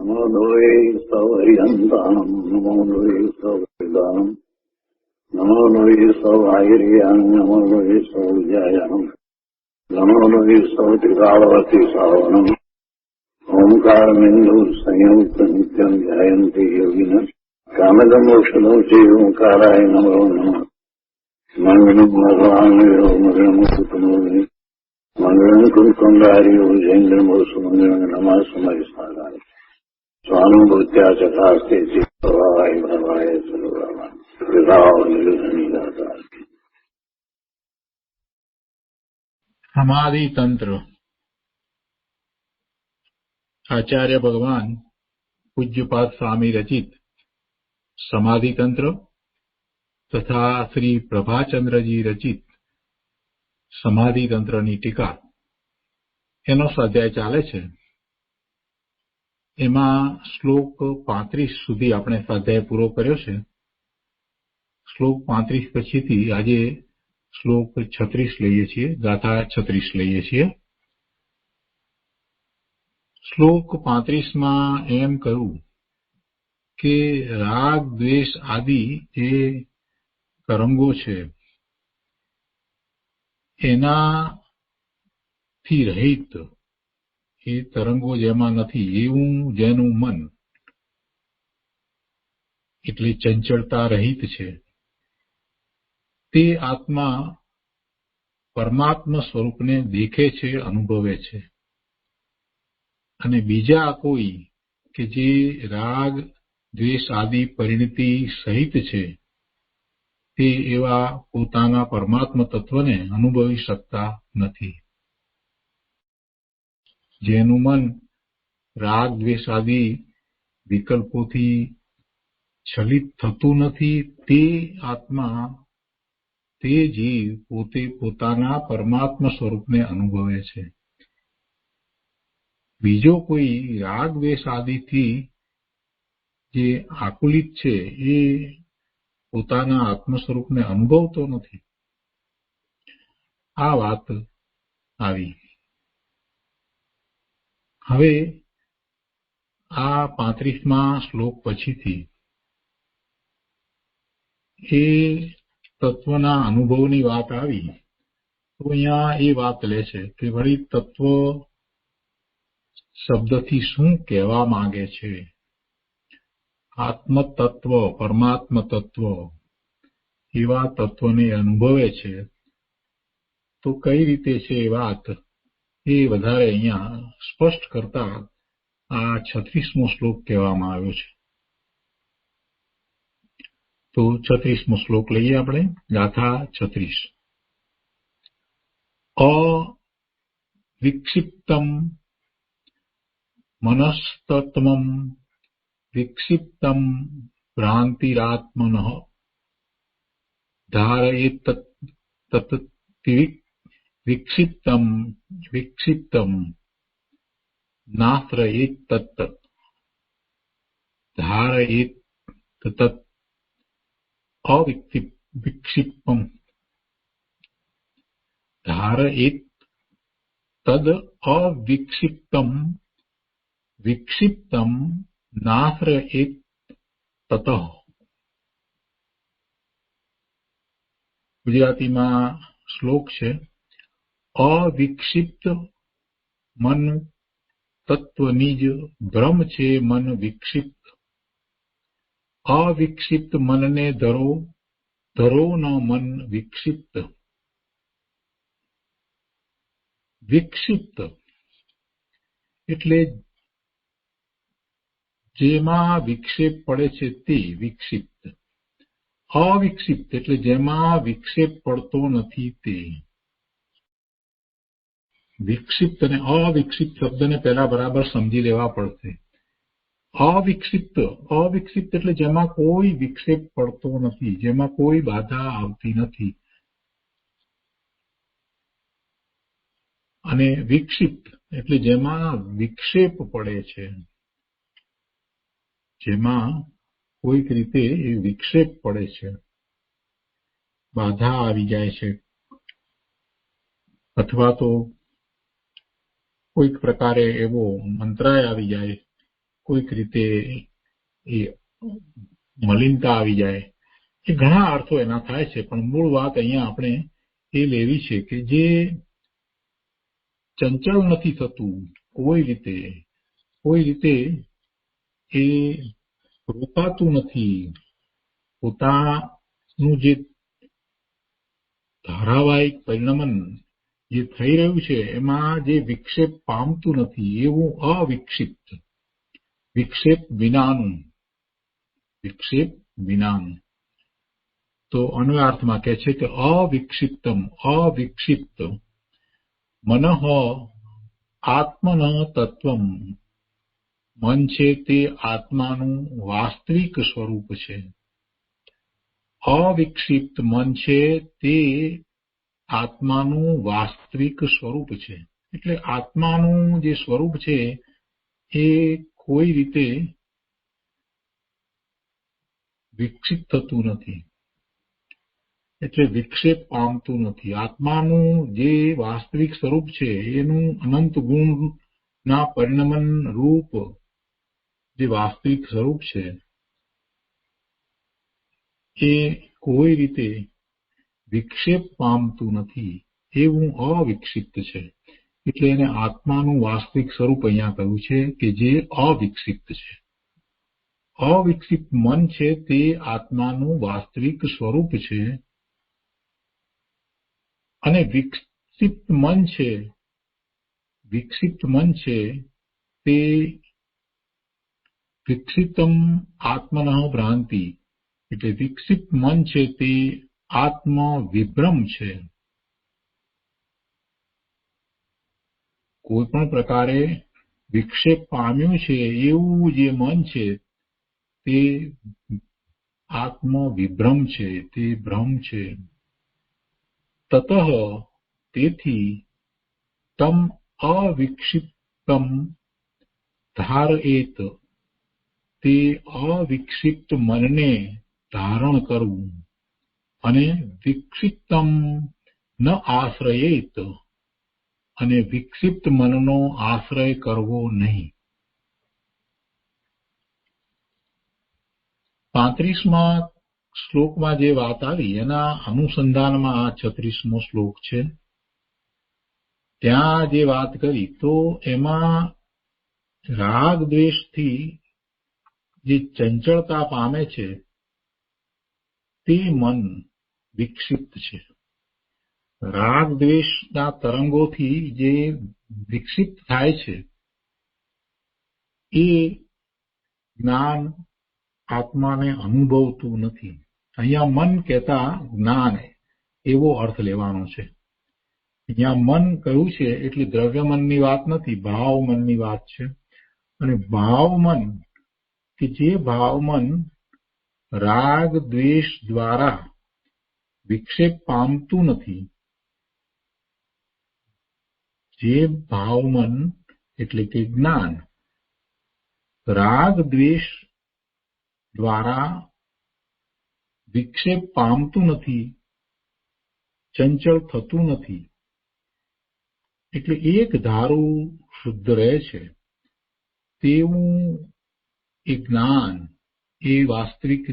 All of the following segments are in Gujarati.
નમો લોહે સૌર્યંતાણમ નમો લોહે સૌર્યદાનમ નમો લોહે સૌર્યાયમ નમો લોહે સૌર્યાયમ નમો લોહે સૌત્રિકાળવતી સાવનમ ઓમકારમિંદુ સંયુક્ત નિત્યમ ધ્યાયંતિ યોગિન કામદમોક્ષદો ચે ઓંકારાય નમો નમઃ મંગલમ ભગવાનયો મંગલમ કુટુંબોને મંગલમ કુંકુંડાર્યો જૈન્દ્રમો સુમંગલમ નમઃ સમય સાધાય સ્વાનુભૂત્યા ચકાસ્તે ચિત્તવાય ભવાય સર્વરામ વિભાવ નિર્ધની દાતા. સમાધિ તંત્ર. આચાર્ય ભગવાન પૂજ્યપાદ સ્વામી રચિત સમાધિ તંત્ર તથા શ્રી પ્રભાચંદ્રજી રચિત સમાધિ તંત્રની ટીકા એનો સ્વાધ્યાય ચાલે છે. એમાં શ્લોક 35 સુધી આપણે સ્વાધ્યાય પૂરો કર્યો છે. શ્લોક 35 પછીથી આજે શ્લોક 36 લઈએ છીએ, ગાથા 36 લઈએ છીએ. શ્લોક 35માં એમ કહ્યું કે રાગ દ્વેષ આદિ જે તરંગો છે એનાથી રહિત, એ તરંગો જેમાં નથી એવું જેનું મન એટલે ચંચળતા રહિત છે, તે આત્મા પરમાત્મા સ્વરૂપને દેખે છે, અનુભવે છે. અને બીજા કોઈ કે જે રાગ દ્વેષ આદિ પરિણતિ સહિત છે તે એવા પોતાના પરમાત્મા તત્વને અનુભવી શકતા નથી. જેનું મન રાગ દ્વેષ આદિ વિકલ્પોથી છલિત થતું નથી, તે આત્મા, તે જીવ પોતે પોતાના પરમાત્મા સ્વરૂપને અનુભવે છે. બીજો કોઈ રાગ દ્વેષ આદિથી જે આકુલિત છે એ પોતાના આત્મ સ્વરૂપને અનુભવતો નથી. આ વાત આવી. હવે આ 35મા શ્લોક પછીથી એ તત્વના અનુભવની વાત આવી. તો અહીંયા એ વાત લે છે કે વળી તત્વ શબ્દથી શું કહેવા માંગે છે. આત્મતત્વ, પરમાત્મ તત્વ એવા તત્વને અનુભવે છે તો કઈ રીતે છે એ વાત એ વધારે અહીંયા સ્પષ્ટ કરતા આ 36મો શ્લોક કહેવામાં આવ્યો છે. તો 36મો શ્લોક લઈએ આપણે. ગાથા 36. અવિક્ષિપ્તમ મનસ્તત્વમ વિક્ષિપ્તમ ભ્રાંતિરાત્મનઃ ધારયેત તત્તિ વિક્ષિપ્તમ વિક્ષિપ્તમ નાશ્રયેત તત્ત ધારયેત તત્ અવિક્ષિપ્તમ ધારયેત તદ અવિક્ષિપ્તમ વિક્ષિપ્તમ નાશ્રયેત તતઃ. ગુજરાતીમાં શ્લોક છે. અવિક્ષિપ્ત મન તત્વની જ ભ્રમ છે મન વિક્ષિપ્ત. અવિક્ષિપ્ત મનને ધરો, ધરો ન મન વિક્ષિપ્ત. વિક્ષિપ્ત એટલે જેમાં વિક્ષેપ પડે છે તે વિક્ષિપ્ત. અવિક્ષિપ્ત એટલે જેમાં વિક્ષેપ પડતો નથી તે. વિક્ષિપ્ત અને અવિક્ષિપ્ત શબ્દને પહેલા બરાબર સમજી લેવા પડશે. અવિક્ષિપ્ત, અવિક્ષિપ્ત એટલે જેમાં કોઈ વિક્ષેપ પડતો નથી, જેમાં કોઈ બાધા આવતી નથી. અને વિક્ષિપ્ત એટલે જેમાં વિક્ષેપ પડે છે, જેમાં કોઈક રીતે એ વિક્ષેપ પડે છે, બાધા આવી જાય છે, અથવા તો કોઈક પ્રકારે એવો મંત્રાય આવી જાય, કોઈક રીતે એ મલિનતા આવી જાય, એ ઘણા અર્થો એના થાય છે. પણ મૂળ વાત અહીંયા આપણે એ લેવી છે કે જે ચંચળ નથી થતું કોઈ રીતે એ રોકાતું નથી, પોતાનું જે ધારાવાહિક પરિણમન જે થઈ રહ્યું છે એમાં જે વિક્ષેપ પામતું નથી એવું અવિક્ષિપ્ત, વિક્ષેપ વિનાનું. તો અન્વયાર્થમાં કહે છે કે અવિક્ષિપ્ત મનઃ આત્મન તત્વમ, મન છે તે આત્માનું વાસ્તવિક સ્વરૂપ છે. અવિક્ષિપ્ત મન છે તે આત્માનું વાસ્તવિક સ્વરૂપ છે. એટલે આત્માનું જે સ્વરૂપ છે એ કોઈ રીતે વિકસિત થતું નથી, એટલે વિક્ષેપ પામતું નથી. આત્માનું જે વાસ્તવિક સ્વરૂપ છે એનું અનંત ગુણના પરિણમન રૂપ જે વાસ્તવિક સ્વરૂપ છે એ કોઈ રીતે વિક્ષેપ પામતું નથી એવું અવિક્ષિપ્ત છે. એટલે એને આત્માનું વાસ્તવિક સ્વરૂપ અહીંયા કહ્યું છે કે જે અવિક્ષિપ્ત છે. અવિક્ષિપ્ત મન છે તે આત્માનું વાસ્તવિક સ્વરૂપ છે, અને વિક્ષિપ્ત મન છે તે વિક્ષિપ્તમ આત્મનઃ ભ્રાંતિ, એટલે વિક્ષિપ્ત મન છે તે આત્મ વિભ્રમ છે. કોઈ પણ પ્રકારે વિક્ષેપ પામ્યું છે એવું જે મન છે તે આત્મ વિભ્રમ છે, તે ભ્રમ છે. તતઃ તેથી તમ અવિક્ષિપ્તમ ધારયેત, તે અવિક્ષિપ્ત મનને ધારણ કરવું, અને વિક્ષિપ્તમ ન આશ્રયેત, અને વિક્ષિપ્ત મનનો આશ્રય કરવો નહીં. 35મા શ્લોકમાં જે વાત આવી એના અનુસંધાનમાં આ 36મો શ્લોક છે. ત્યાં જે વાત કરી તો એમાં રાગ દ્વેષથી જે ચંચળતા પામે છે તે મન વિક્ષિપ્ત છે. રાગ દ્વેષના તરંગોથી જે વિક્ષિપ્ત થાય છે એ જ્ઞાન આત્માને અનુભવતું નથી. અહીંયા મન કહેતા જ્ઞાન એવો અર્થ લેવાનો છે. અહીંયા મન કહ્યું છે એટલે દ્રવ્ય મનની વાત નથી, ભાવ મનની વાત છે. અને ભાવ મન કે જે ભાવ મન રાગ દ્વેષ દ્વારા વિક્ષેપ પામતું નથી, જે ભાવ મન એટલે કે જ્ઞાન રાગ દ્વેષ દ્વારા વિક્ષેપ પામતું નથી, ચંચળ થતું નથી, એટલે એક ધારું શુદ્ધ રહે છે તેવું એ જ્ઞાન એ વાસ્તવિક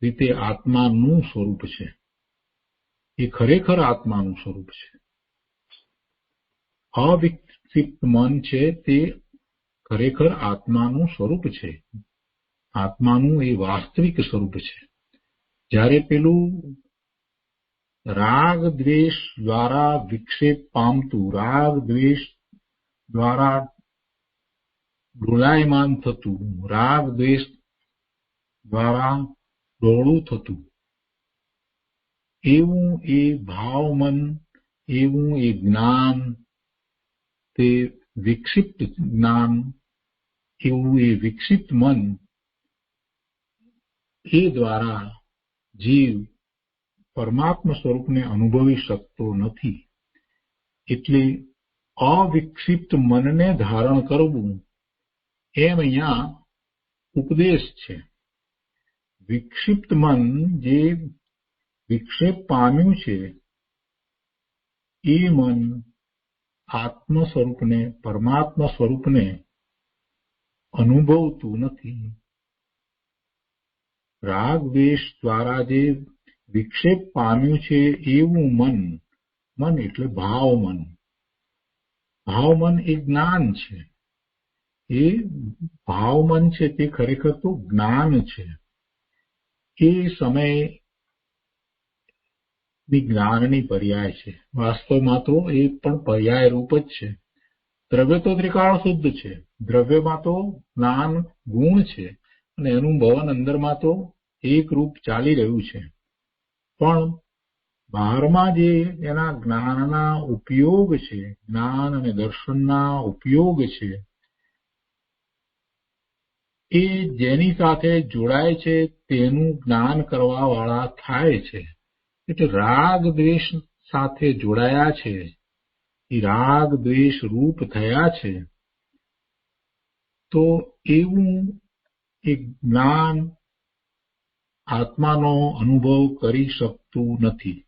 રીતે આત્માનું સ્વરૂપ છે. એ ખરેખર આત્માનું સ્વરૂપ છે. અવિક્ષિપ્ત મન છે તે ખરેખર આત્માનું સ્વરૂપ છે. આત્માનું એ વાસ્તવિક સ્વરૂપ છે. જ્યારે પેલું રાગ દ્વેષ દ્વારા વિક્ષેપ પામતું, રાગ દ્વેષ દ્વારા ડોલાયમાન થતું, રાગ દ્વેષ દ્વારા ડોળું થતું, એવું એ ભાવ મન, એવું એ જ્ઞાન, તે વિક્ષિપ્ત જ્ઞાન, એવું એ વિક્ષિપ્ત મન, એ દ્વારા જીવ પરમાત્મા સ્વરૂપને અનુભવી શકતો નથી. એટલે અવિક્ષિપ્ત મનને ધારણ કરવું એમ અહીંયા ઉપદેશ છે. વિક્ષિપ્ત મન જે વિક્ષેપ પામ્યું છે એ મન આત્મ સ્વરૂપને, પરમાત્મા સ્વરૂપને અનુભવતું નથી. રાગ દ્વેષ દ્વારા જે વિક્ષેપ પામ્યું છે એવું મન એટલે ભાવમન. ભાવમન એ જ્ઞાન છે. એ ભાવમન છે તે ખરેખર તો જ્ઞાન છે. એ સમયની જ્ઞાનની પર્યાય છે. વાસ્તવમાં તો એ પણ પર્યાય રૂપ જ છે. દ્રવ્ય તો ત્રિકાળ શુદ્ધ છે. દ્રવ્યમાં તો જ્ઞાન ગુણ છે અને એનું ભવન અંદરમાં તો એક રૂપ ચાલી રહ્યું છે. પણ બહારમાં જે એના જ્ઞાનના ઉપયોગ છે, જ્ઞાન અને દર્શનના ઉપયોગ છે, એ જેની સાથે જોડાય છે તેનું જ્ઞાન કરવા વાળા થાય છે. એટલે રાગ દ્વેષ સાથે જોડાયા છે, એ રાગ દ્વેષ રૂપ થયા છે, તો એવું એક જ્ઞાન આત્માનો અનુભવ કરી શકતું નથી.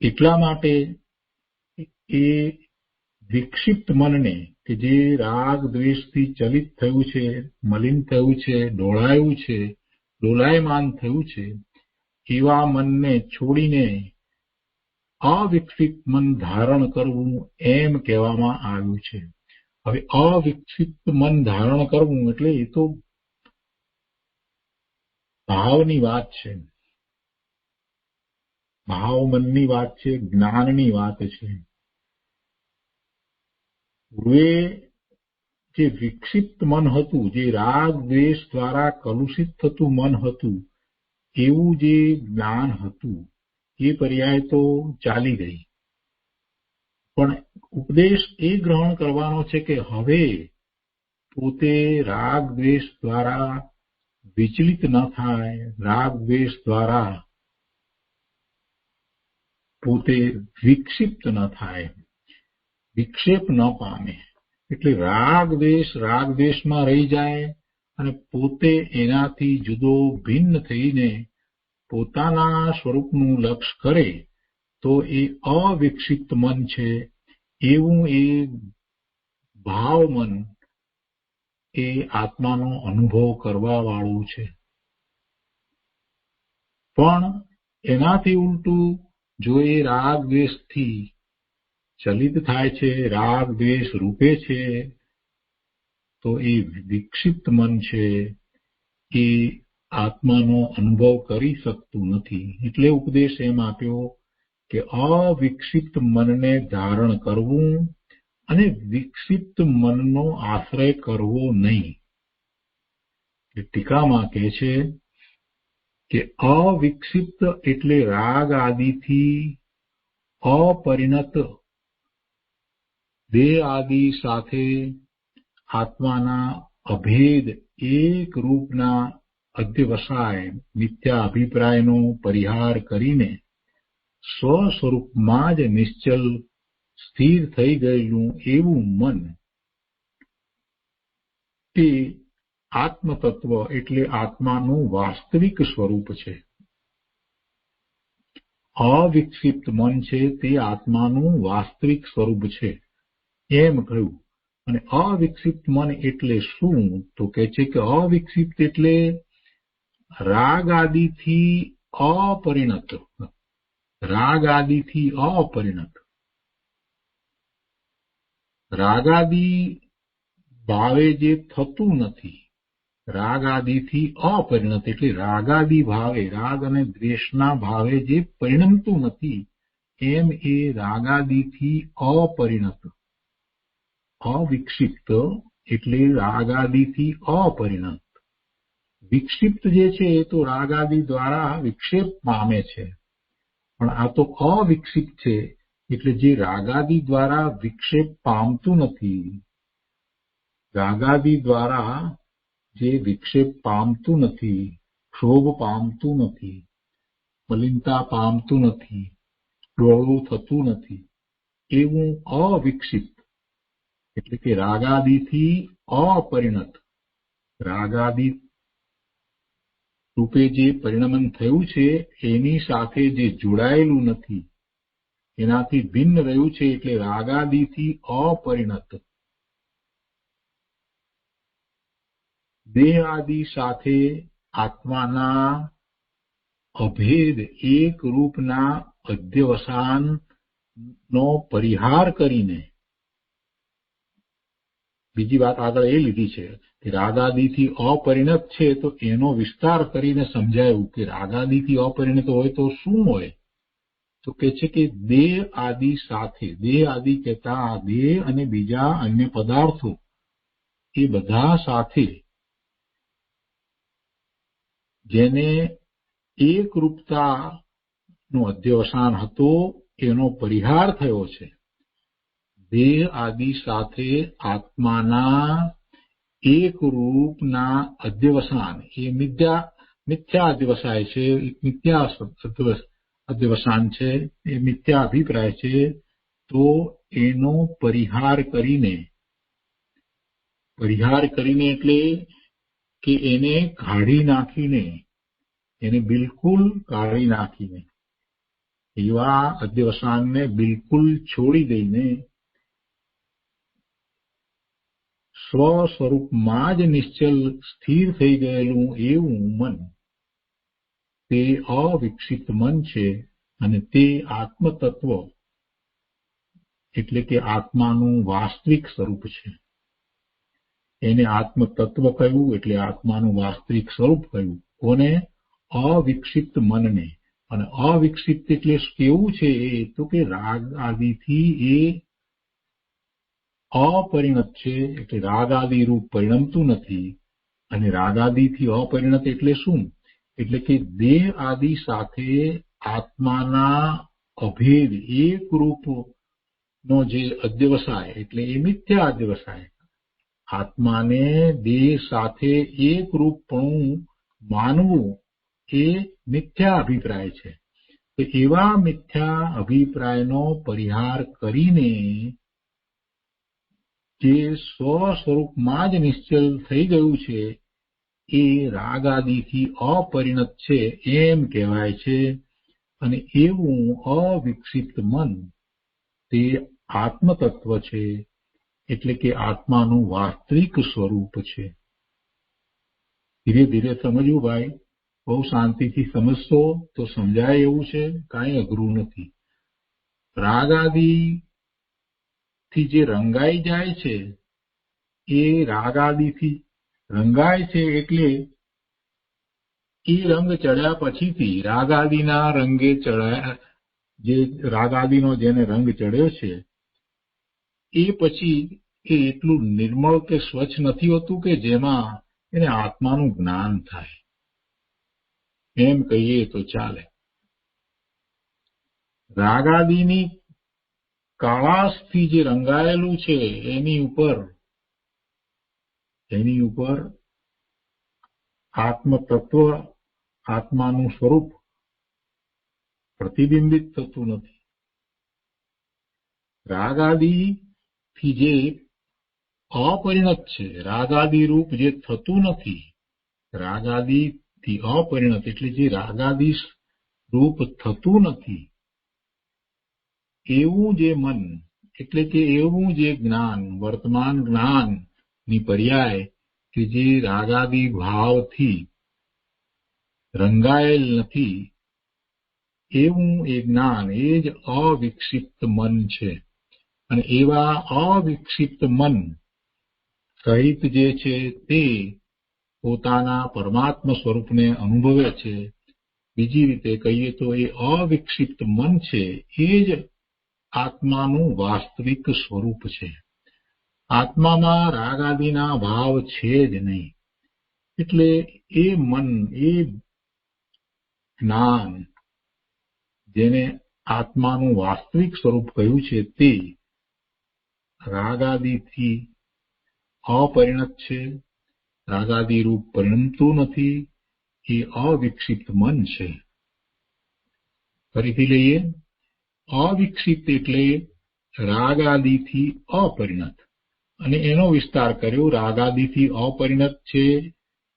એટલા માટે એ વિક્ષિપ્ત મનને કે જે રાગ દ્વેષથી ચલિત થયું છે, મલિન થયું છે, ડોળાયું છે, ડોલાયમાન થયું છે, એવા મનને છોડીને અવિકસિત મન ધારણ કરવું એમ કહેવામાં આવ્યું છે. હવે અવિકસિત મન ધારણ કરવું એટલે એ તો ભાવની વાત છે, ભાવ મનની વાત છે, જ્ઞાનની વાત છે. પૂર્વે જે વિક્ષિપ્ત મન હતું, જે રાગ દ્વેષ દ્વારા કલુષિત થતું મન હતું, એવું જે જ્ઞાન હતું એ પર્યાય તો ચાલી ગઈ. પણ ઉપદેશ એ ગ્રહણ કરવાનો છે કે હવે પોતે રાગ દ્વેષ દ્વારા વિચલિત ન થાય, રાગ દ્વેષ દ્વારા પોતે વિક્ષિપ્ત ન થાય, વિક્ષેપ ન પામે. એટલે રાગ દ્વેષમાં રહી જાય અને પોતે એનાથી જુદો ભિન્ન થઈને પોતાના સ્વરૂપનું લક્ષ્ય કરે તો એ અવિક્ષિપ્ત મન છે. એવું એ ભાવ મન એ આત્માનો અનુભવ કરવા વાળું છે. પણ એનાથી ઉલટું જો એ રાગ દ્વેષથી ચલિત થાય છે, રાગ દ્વેષ રૂપે છે, તો એ વિક્ષિપ્ત મન છે, એ આત્માનો અનુભવ કરી શકતું નથી. એટલે ઉપદેશ એમ આપ્યો કે અવિક્ષિપ્ત મનને ધારણ કરવું અને વિક્ષિપ્ત મનનો આશ્રય કરવો નહીં. ટીકામાં કહે છે કે અવિક્ષિપ્ત એટલે રાગ આદિથી અપરિણત, દેહ આદિ સાથે આત્માના અભેદ એક રૂપના અધ્યવસાય મિથ્યા અભિપ્રાયનો પરિહાર કરીને સ્વસ્વરૂપમાં જ નિશ્ચલ સ્થિર થઈ ગયેલું એવું મન તે આત્મતત્વ એટલે આત્માનું વાસ્તવિક સ્વરૂપ છે. અવિક્ષિપ્ત મન છે તે આત્માનું વાસ્તવિક સ્વરૂપ છે એમ કહ્યું. અને અવિક્ષિપ્ત મન એટલે શું? તો કહે છે કે અવિક્ષિપ્ત એટલે રાગ આદિથી અપરિણત, રાગ આદિથી અપરિણત, રાગાદિ ભાવે જે થતું નથી, રાગાદિથી અપરિણત એટલે રાગાદિ ભાવે, રાગ અને દ્વેષના ભાવે જે પરિણમતું નથી, એમ એ રાગાદિથી અપરિણત. અવિક્ષિપ્ત એટલે રાગાદિથી અપરિણત. વિક્ષિપ્ત જે છે એ તો રાગાદિ દ્વારા વિક્ષેપ પામે છે, પણ આ તો અવિક્ષિપ્ત છે એટલે જે રાગાદિ દ્વારા વિક્ષેપ પામતું નથી. રાગાદિ દ્વારા જે વિક્ષેપ પામતું નથી, ક્ષોભ પામતું નથી, મલિનતા પામતું નથી, ડોળું થતું નથી, એવું અવિક્ષિપ્ત એટલે કે રાગાદિથી અપરિણત, રાગાદિ રૂપે જે પરિણમન થયું છે એની સાથે જે જોડાયેલું નથી, એનાથી ભિન્ન રહ્યું છે એટલે રાગાદિથી અપરિણત. દેહ આદિ સાથે આત્માના અભેદ એક રૂપના અધ્યવસાનનો પરિહાર કરીને, બીજી વાત આગળ એ લીધી છે કે રાગાદિથી અપરિણત છે, તો એનો વિસ્તાર કરીને સમજાયું કે રાગાદિથી અપરિણત હોય તો શું હોય? તો કે છે કે દેહ આદિ સાથે, દેહ આદિ કહેતા આ દેહ અને બીજા અન્ય પદાર્થો એ બધા સાથે જેને એક રૂપતાનો અધ્યવસાન હતો એનો પરિહાર થયો છે. દેહ આદિ સાથે આત્માના એક રૂપના અધ્યવસાન એ મિથ્યા અધ્યવસાય છે, મિથ્યા અધ્યવસાન છે, એ મિથ્યા અભિપ્રાય છે. તો એનો પરિહાર કરીને એટલે કે એને કાઢી નાખીને, એને બિલકુલ કાઢી નાખીને, એવા અધ્યવસાનને બિલકુલ છોડી દઈને સ્વ સ્વરૂપમાં જ નિશ્ચલ સ્થિર થઈ ગયેલું એવું મન, તે અવિકસિત મન છે. અને તે આત્મતત્વ એટલે કે આત્માનું વાસ્તવિક સ્વરૂપ છે. એને આત્મતત્વ કહ્યું એટલે આત્માનું વાસ્તવિક સ્વરૂપ કહ્યું. કોને? અવિકસિત મનને. અને અવિકસિત એટલે કેવું છે? એ તો કે રાગ આદિથી એ અપરિણત છે, એટલે રાગાદિ રૂપ પરિણમતું નથી. અને રાગાદિથી અપરિણત એટલે શું? એટલે કે દેહ આદિ સાથે આત્માના અભેદ એક રૂપનો જે અધ્યવસાય એટલે એ મિથ્યા અધ્યવસાય. આત્માને દેહ સાથે એક રૂપપણું માનવું એ મિથ્યા અભિપ્રાય છે. તો એવા મિથ્યા અભિપ્રાયનો પરિહાર કરીને જે સ્વ સ્વરૂપમાં જ નિશ્ચલ થઈ ગયું છે એ રાગાદિથી અપરિણત છે એમ કહેવાય છે. અને એવું અવિકસિત મન તે આત્મતત્વ છે, એટલે કે આત્માનું વાસ્તવિક સ્વરૂપ છે. ધીરે ધીરે સમજવું ભાઈ, બહુ શાંતિથી સમજશો તો સમજાય એવું છે, કાંઈ અઘરું નથી. રાગાદિથી જે રંગાઈ જાય છે એ રાગાદિથી રંગાય છે એટલે એ રંગ ચડ્યા પછીથી રાગાદિના રંગે ચડ્યા, જે રાગાદિનો જેને રંગ ચડ્યો છે એ પછી એ એટલું નિર્મળ કે સ્વચ્છ નથી હોતું કે જેમાં એને આત્માનું જ્ઞાન થાય, એમ કહીએ તો ચાલે. રાગાદિની કાળાશથી જે રંગાયેલું છે એની ઉપર આત્મતત્વ, આત્માનું સ્વરૂપ પ્રતિબિંબિત થતું નથી. રાગાદિથી જે અપરિણત છે, રાગાદિ રૂપ જે થતું નથી, રાગાદિથી અપરિણત એટલે જે રાગાદિ રૂપ થતું નથી એવું જે મન એટલે કે એવું જે જ્ઞાન, વર્તમાન જ્ઞાનની પર્યાય કે જે રાગાદિ ભાવથી રંગાયેલ નથી, એવું એ જ્ઞાન એ જ અવિકસિત મન છે. અને એવા અવિકસિત મન સહિત જે છે તે પોતાના પરમાત્મા સ્વરૂપને અનુભવે છે. બીજી રીતે કહીએ તો એ અવિકસિત મન છે એ જ આત્માનું વાસ્તવિક સ્વરૂપ છે. આત્મામાં રાગાદિના ભાવ છે જ નહીં. એટલે એ મન, એ જ્ઞાન જેને આત્માનું વાસ્તવિક સ્વરૂપ કહ્યું છે તે રાગાદિથી અપરિણત છે, રાગાદિ રૂપ પરિણમતું નથી, એ અવિકસિત મન છે. ફરીથી લઈએ. અવિકસિત એટલે રાગાદિથી અપરિણત, અને એનો વિસ્તાર કર્યો. રાગાદિથી અપરિણત છે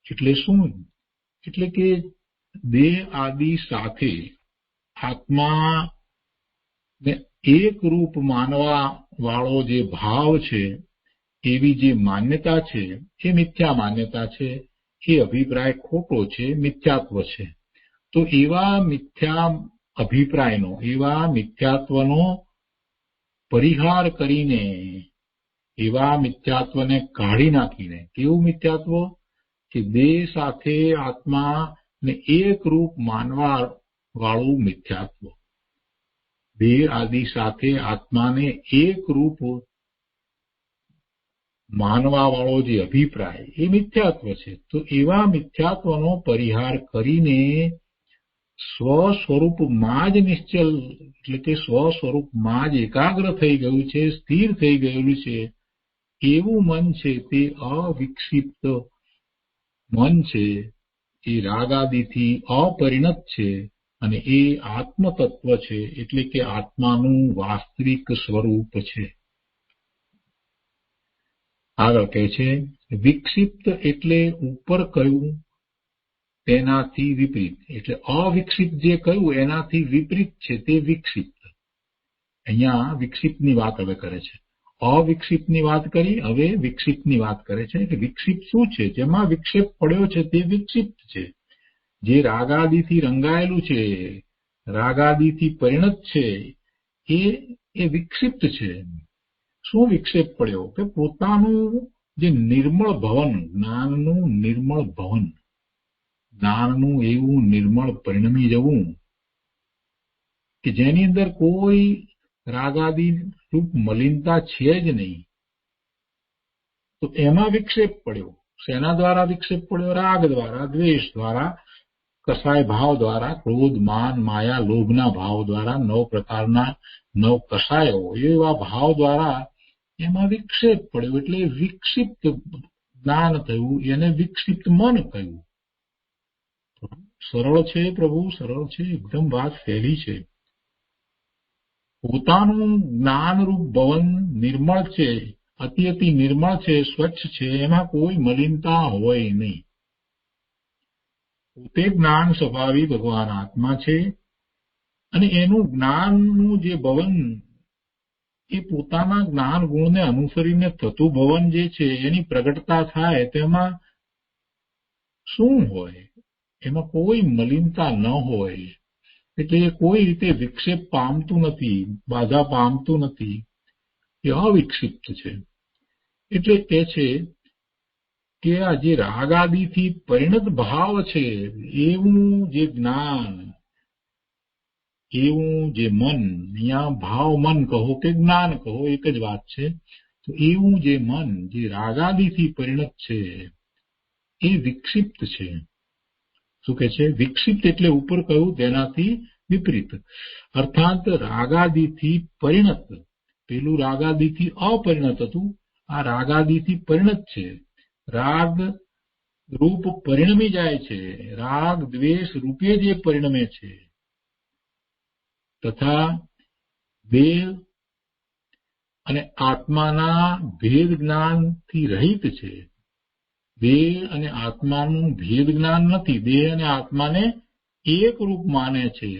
એટલે શું? એટલે કે દેહ આદિ સાથે આત્માને એક રૂપ માનવા વાળો જે ભાવ છે એવી જે માન્યતા છે એ મિથ્યા માન્યતા છે, એ અભિપ્રાય ખોટો છે, મિથ્યાત્વ છે. તો એવા મિથ્યા અભિપ્રાયનો, એવા મિથ્યાત્વનો પરિહાર કરીને, એવા મિથ્યાત્વને કાઢી નાખીને, કેવું મિથ્યાત્વ કે દેહ સાથે આત્માને એકરૂપ માનવા વાળું મિથ્યાત્વ, દેહ આદિ સાથે આત્માને એકરૂપ માનવા વાળો જે અભિપ્રાય એ મિથ્યાત્વ છે. તો એવા મિથ્યાત્વનો પરિહાર કરીને સ્વ સ્વરૂપમાં જ નિશ્ચલ, એટલે કે સ્વ સ્વરૂપમાં જ એકાગ્ર થઈ ગયું છે, સ્થિર થઈ ગયેલું છે, એવું મન છે તે અવિક્ષિપ્ત મન છે, એ રાગાદિથી અપરિણત છે અને એ આત્મતત્વ છે, એટલે કે આત્માનું વાસ્તવિક સ્વરૂપ છે. આગળ કહે છે વિક્ષિપ્ત એટલે ઉપર કહ્યું તેનાથી વિપરીત, એટલે અવિક્ષિપ્ત જે કહ્યું એનાથી વિપરીત છે તે વિક્ષિપ્ત. અહીંયા વિક્ષિપ્તની વાત હવે કરે છે. અવિક્ષિપ્તની વાત કરી, હવે વિક્ષિપ્તની વાત કરે છે કે વિક્ષિપ્ત શું છે? જેમાં વિક્ષેપ પડ્યો છે તે વિક્ષિપ્ત છે. જે રાગાદિથી રંગાયેલું છે, રાગાદિથી પરિણત છે, એ વિક્ષિપ્ત છે. શું વિક્ષેપ પડ્યો? કે પોતાનું જે નિર્મળ ભવન, જ્ઞાનનું નિર્મળ ભવન, જ્ઞાનનું એવું નિર્મળ પરિણમી જવું કે જેની અંદર કોઈ રાગાદિ રૂપ મલિનતા છે જ નહીં, તો એમાં વિક્ષેપ પડ્યો. શેના દ્વારા વિક્ષેપ પડ્યો? રાગ દ્વારા, દ્વેષ દ્વારા, કસાય ભાવ દ્વારા, ક્રોધ, માન, માયા, લોભના ભાવ દ્વારા, 9 પ્રકારના 9 કસાયો, એવા ભાવ દ્વારા એમાં વિક્ષેપ પડ્યો. એટલે વિક્ષિપ્ત જ્ઞાન થયું, એને વિક્ષિપ્ત મન કહ્યું. સરળ છે પ્રભુ, સરળ છે, એકદમ વાત સહેલી છે. પોતાનું જ્ઞાનરૂપ ભવન નિર્મળ છે, અતિ નિર્મળ છે, સ્વચ્છ છે, એમાં કોઈ મલિનતા હોય નહીં. પોતે જ્ઞાન સ્વભાવી ભગવાન આત્મા છે અને એનું જ્ઞાનનું જે ભવન, એ પોતાના જ્ઞાન ગુણને અનુસરીને થતું ભવન જે છે એની પ્રગટતા થાય તેમાં શું હોય? એમાં કોઈ મલિનતા ન હોય, એટલે એ કોઈ રીતે વિક્ષેપ પામતું નથી, બાધા પામતું નથી, એ અવિક્ષિપ્ત છે. એટલે કહે છે કે આ જે રાગાદિથી પરિણત ભાવ છે, એવું જે જ્ઞાન, એવું જે મન, અહીંયા ભાવ મન કહો કે જ્ઞાન કહો એક જ વાત છે, તો એવું જે મન જે રાગાદિથી પરિણત છે એ વિક્ષિપ્ત છે. શું કે છે? વિક્ષિપ્ત એટલે ઉપર કહ્યું તેનાથી વિપરીત, અર્થાત રાગાદિથી પરિણત. પેલું રાગાદિથી અપરિણત હતું, આ રાગાદિથી પરિણત છે. રાગ રૂપ પરિણમી જાય છે, રાગ દ્વેષ રૂપે જે પરિણમે છે, તથા દેહ અને આત્માના ભેદ જ્ઞાનથી રહિત છે. દેહ અને આત્માનું ભેદ જ્ઞાન નથી, દેહ અને આત્માને એક રૂપ માને છે,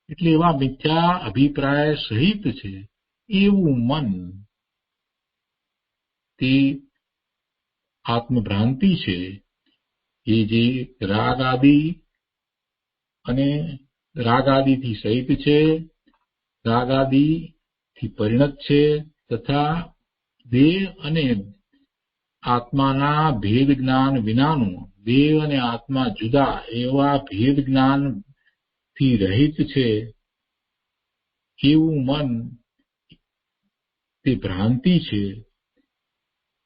એટલે એવા મિથ્યા અભિપ્રાય સહિત છે. એવું મન તે આત્મભ્રાંતિ છે, એ જે રાગ આદિ અને રાગાદિથી સહિત છે, રાગાદિથી પરિણત છે, તથા દેહ અને આત્માના ભેદ જ્ઞાન વિનાનું, દેહ અને આત્મા જુદા એવા ભેદ જ્ઞાનથી રહિત છે, એવું મન તે ભ્રાંતિ છે.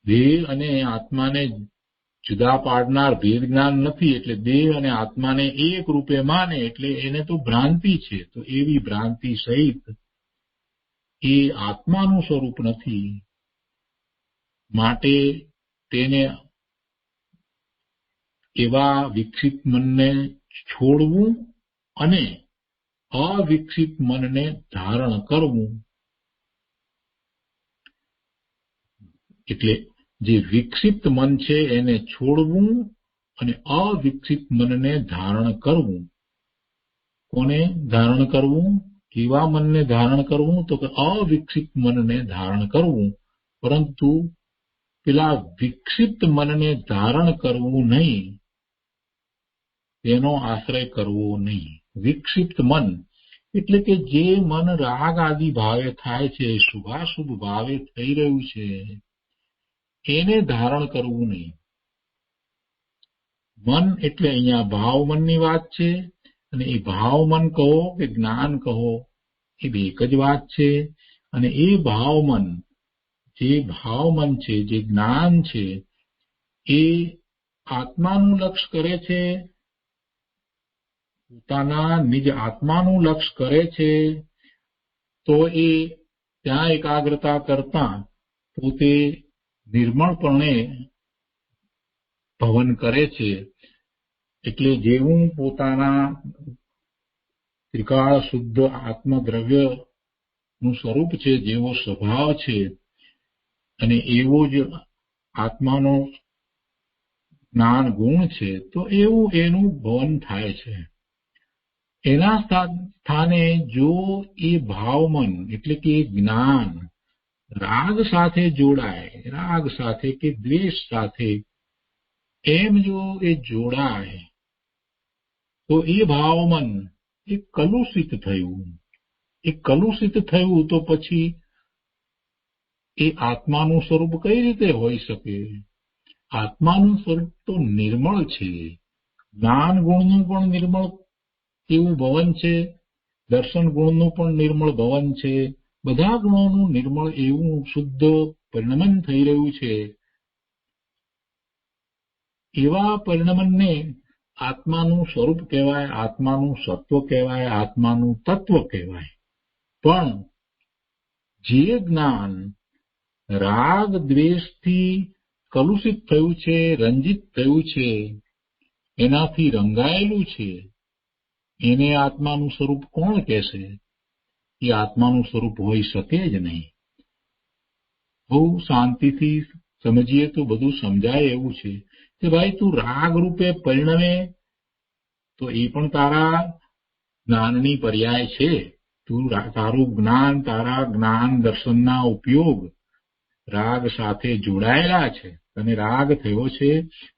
દેહ અને આત્માને જુદા પાડનાર ભેદ જ્ઞાન નથી, એટલે દેહ અને આત્માને એક રૂપે માને, એટલે એને તો ભ્રાંતિ છે. તો એવી ભ્રાંતિ સહિત એ આત્માનું સ્વરૂપ નથી, માટે તેને એવા વિકસિત મનને છોડવું અને અવિકસિત મનને ધારણ કરવું. એટલે જે વિકસિત મન છે એને છોડવું અને અવિકસિત મનને ધારણ કરવું. કોને ધારણ કરવું? કેવા મનને ધારણ કરવું? તો કે અવિકસિત મનને ધારણ કરવું. પરંતુ પેલા વિક્ષિપ્ત મનને ધારણ કરવું નહીં, તેનો આશ્રય કરવો નહીં. વિક્ષિપ્ત મન એટલે કે જે મન રાગ આદિ ભાવે થાય છે, શુભાશુભ ભાવે થઈ રહ્યું છે, એને ધારણ કરવું નહીં. મન એટલે અહીંયા ભાવ મનની વાત છે, અને એ ભાવ મન કહો કે જ્ઞાન કહો, એ બે એક જ વાત છે. અને એ ભાવ મન, જે ભાવ મન છે, જે જ્ઞાન છે, એ આત્માનું લક્ષ કરે છે, પોતાના નિજ આત્માનું લક્ષ કરે છે, તો એ ત્યાં એકાગ્રતા કરતા પોતે નિર્મળપણે ભવન કરે છે. એટલે જેવું પોતાના ત્રિકાળ શુદ્ધ આત્મદ્રવ્યનું સ્વરૂપ છે, જેવો સ્વભાવ છે, અને એવો જ આત્માનો જ્ઞાન ગુણ છે, તો એવું એનું ભવન થાય છે. એના સ્થાને જો એ ભાવમન એટલે કે જ્ઞાન રાગ સાથે જોડાય, રાગ સાથે કે દ્વેષ સાથે એમ જો એ જોડાય, તો એ ભાવમન એ કલુષિત થયું. એ કલુષિત થયું તો પછી એ આત્માનું સ્વરૂપ કઈ રીતે હોઈ શકે? આત્માનું સ્વરૂપ તો નિર્મળ છે. જ્ઞાન ગુણનું પણ નિર્મળ એવું ભવન છે, દર્શન ગુણનું પણ નિર્મળ ભવન છે, બધા ગુણોનું નિર્મળ એવું શુદ્ધ પરિણમન થઈ રહ્યું છે. એવા પરિણમનને આત્માનું સ્વરૂપ કહેવાય, આત્માનું સત્વ કહેવાય, આત્માનું તત્વ કહેવાય. પણ જે જ્ઞાન રાગ દ્વેષથી કલુષિત થયું છે, રંજિત થયું છે, એનાથી રંગાયેલું છે, એને આત્માનું સ્વરૂપ કોણ કહેશે? એ આત્માનું સ્વરૂપ હોઈ શકે જ નહીં. બહુ શાંતિથી સમજીએ તો બધું સમજાય એવું છે કે ભાઈ તું રાગ રૂપે પરિણમે તો એ પણ તારા જ્ઞાનની પર્યાય છે. તારું જ્ઞાન, તારા જ્ઞાન દર્શનના ઉપયોગ રાગ સાથે જોડાયેલા છે, અને રાગ થયો છે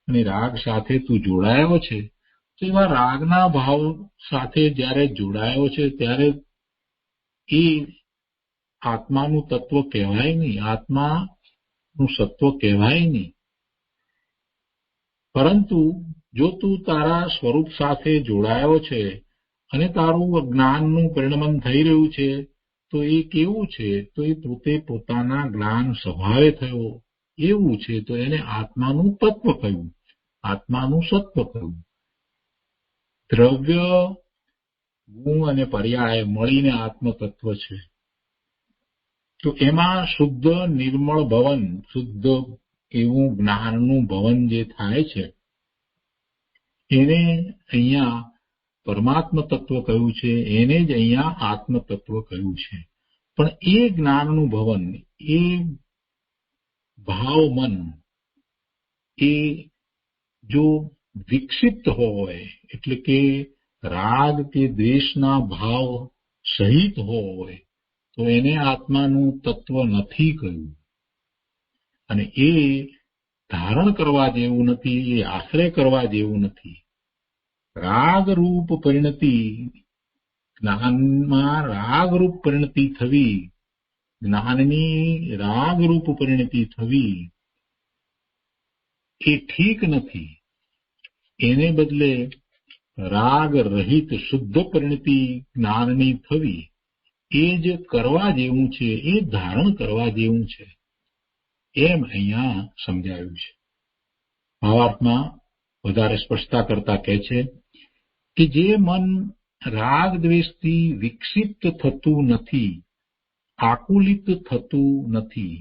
અને રાગ સાથે તું જોડાયો છે. તો એવા રાગના ભાવ સાથે જ્યારે જોડાયો છે ત્યારે એ આત્માનું તત્વ કહેવાય નહીં, આત્માનું સત્વ કહેવાય નહીં. પરંતુ જો તું તારા સ્વરૂપ સાથે જોડાયો છે અને તારું જ્ઞાનનું પરિણમન થઈ રહ્યું છે, તો એ કેવું છે? તો એ પોતે પોતાના જ્ઞાન સ્વભાવે થયો એવું છે, તો એને આત્માનું તત્વ કહ્યું, આત્માનું સત્વ કહ્યું. દ્રવ્ય ગુણ અને પર્યાય મળીને આત્મતત્વ છે. તો એમાં શુદ્ધ નિર્મળ ભવન, શુદ્ધ એવું જ્ઞાનનું ભવન જે થાય છે, એને અહીંયા પરમાત્મ તત્વ કહ્યું છે, એને જ અહીંયા આત્મતત્વ કહ્યું છે. પણ એ જ્ઞાનનું ભવન, એ ભાવ મન, એ જો વિક્ષિપ્ત હોય, એટલે કે રાગ કે દ્વેષના ભાવ સહિત હોય, તો એને આત્માનું તત્વ નથી કહ્યું. અને એ ધારણ કરવા જેવું નથી, એ આશ્રય કરવા જેવું નથી. રાગરૂપ પરિણતિ, જ્ઞાનમાં રાગરૂપ પરિણતિ થવી, જ્ઞાનની રાગરૂપ પરિણતિ થવી એ ઠીક નથી. એને બદલે રાગ રહિત શુદ્ધ પરિણતિ જ્ઞાનની થવી એ જ કરવા જેવું છે, એ ધારણ કરવા જેવું છે, એમ અહીંયા સમજાયું છે. ભાવાર્થમાં વધારે સ્પષ્ટતા કરતા કહે છે કે જે મન રાગ દ્વેષથી વિક્ષિપ્ત થતું નથી, આકુલિત થતું નથી,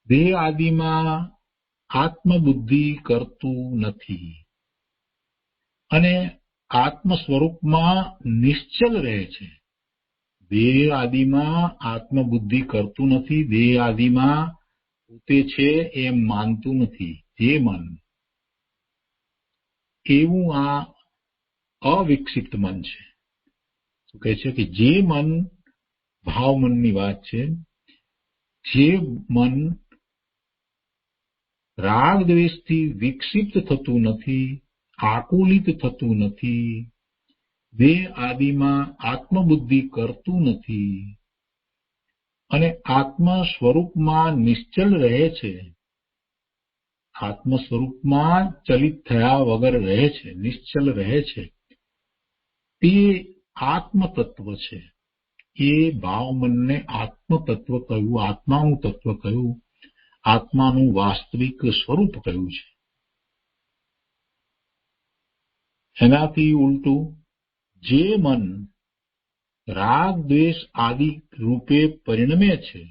દેહ આદિમાં આત્મબુદ્ધિ કરતું નથી, અને આત્મ સ્વરૂપમાં નિશ્ચલ રહે છે. દેહ આદિમાં આત્મબુદ્ધિ કરતું નથી, દેહ આદિમાં પોતે છે એમ માનતું નથી જે મન, એવું આ અવિક્ષિપ્ત મન છે. શું કહે છે કે જે મન, ભાવ મનની વાત છે, જે મન રાગ દ્વેષથી વિક્ષિપ્ત થતું નથી, આકુલિત થતું નથી, દેહ આદિમાં આત્મબુદ્ધિ કરતું નથી અને આત્મ સ્વરૂપમાં નિશ્ચલ રહે છે. આત્મ સ્વરૂપમાં ચલિત થયા વગર રહે છે, નિશ્ચલ રહે છે. તે આત્મતત્વ છે. એ ભાવ મનને આત્મતત્વ કહ્યું, આત્માનું તત્વ કહ્યું, આત્માનું વાસ્તવિક સ્વરૂપ કહ્યું છે. એનાથી ઉલટું જે મન રાગ દ્વેષ આદિ રૂપે પરિણમે છે,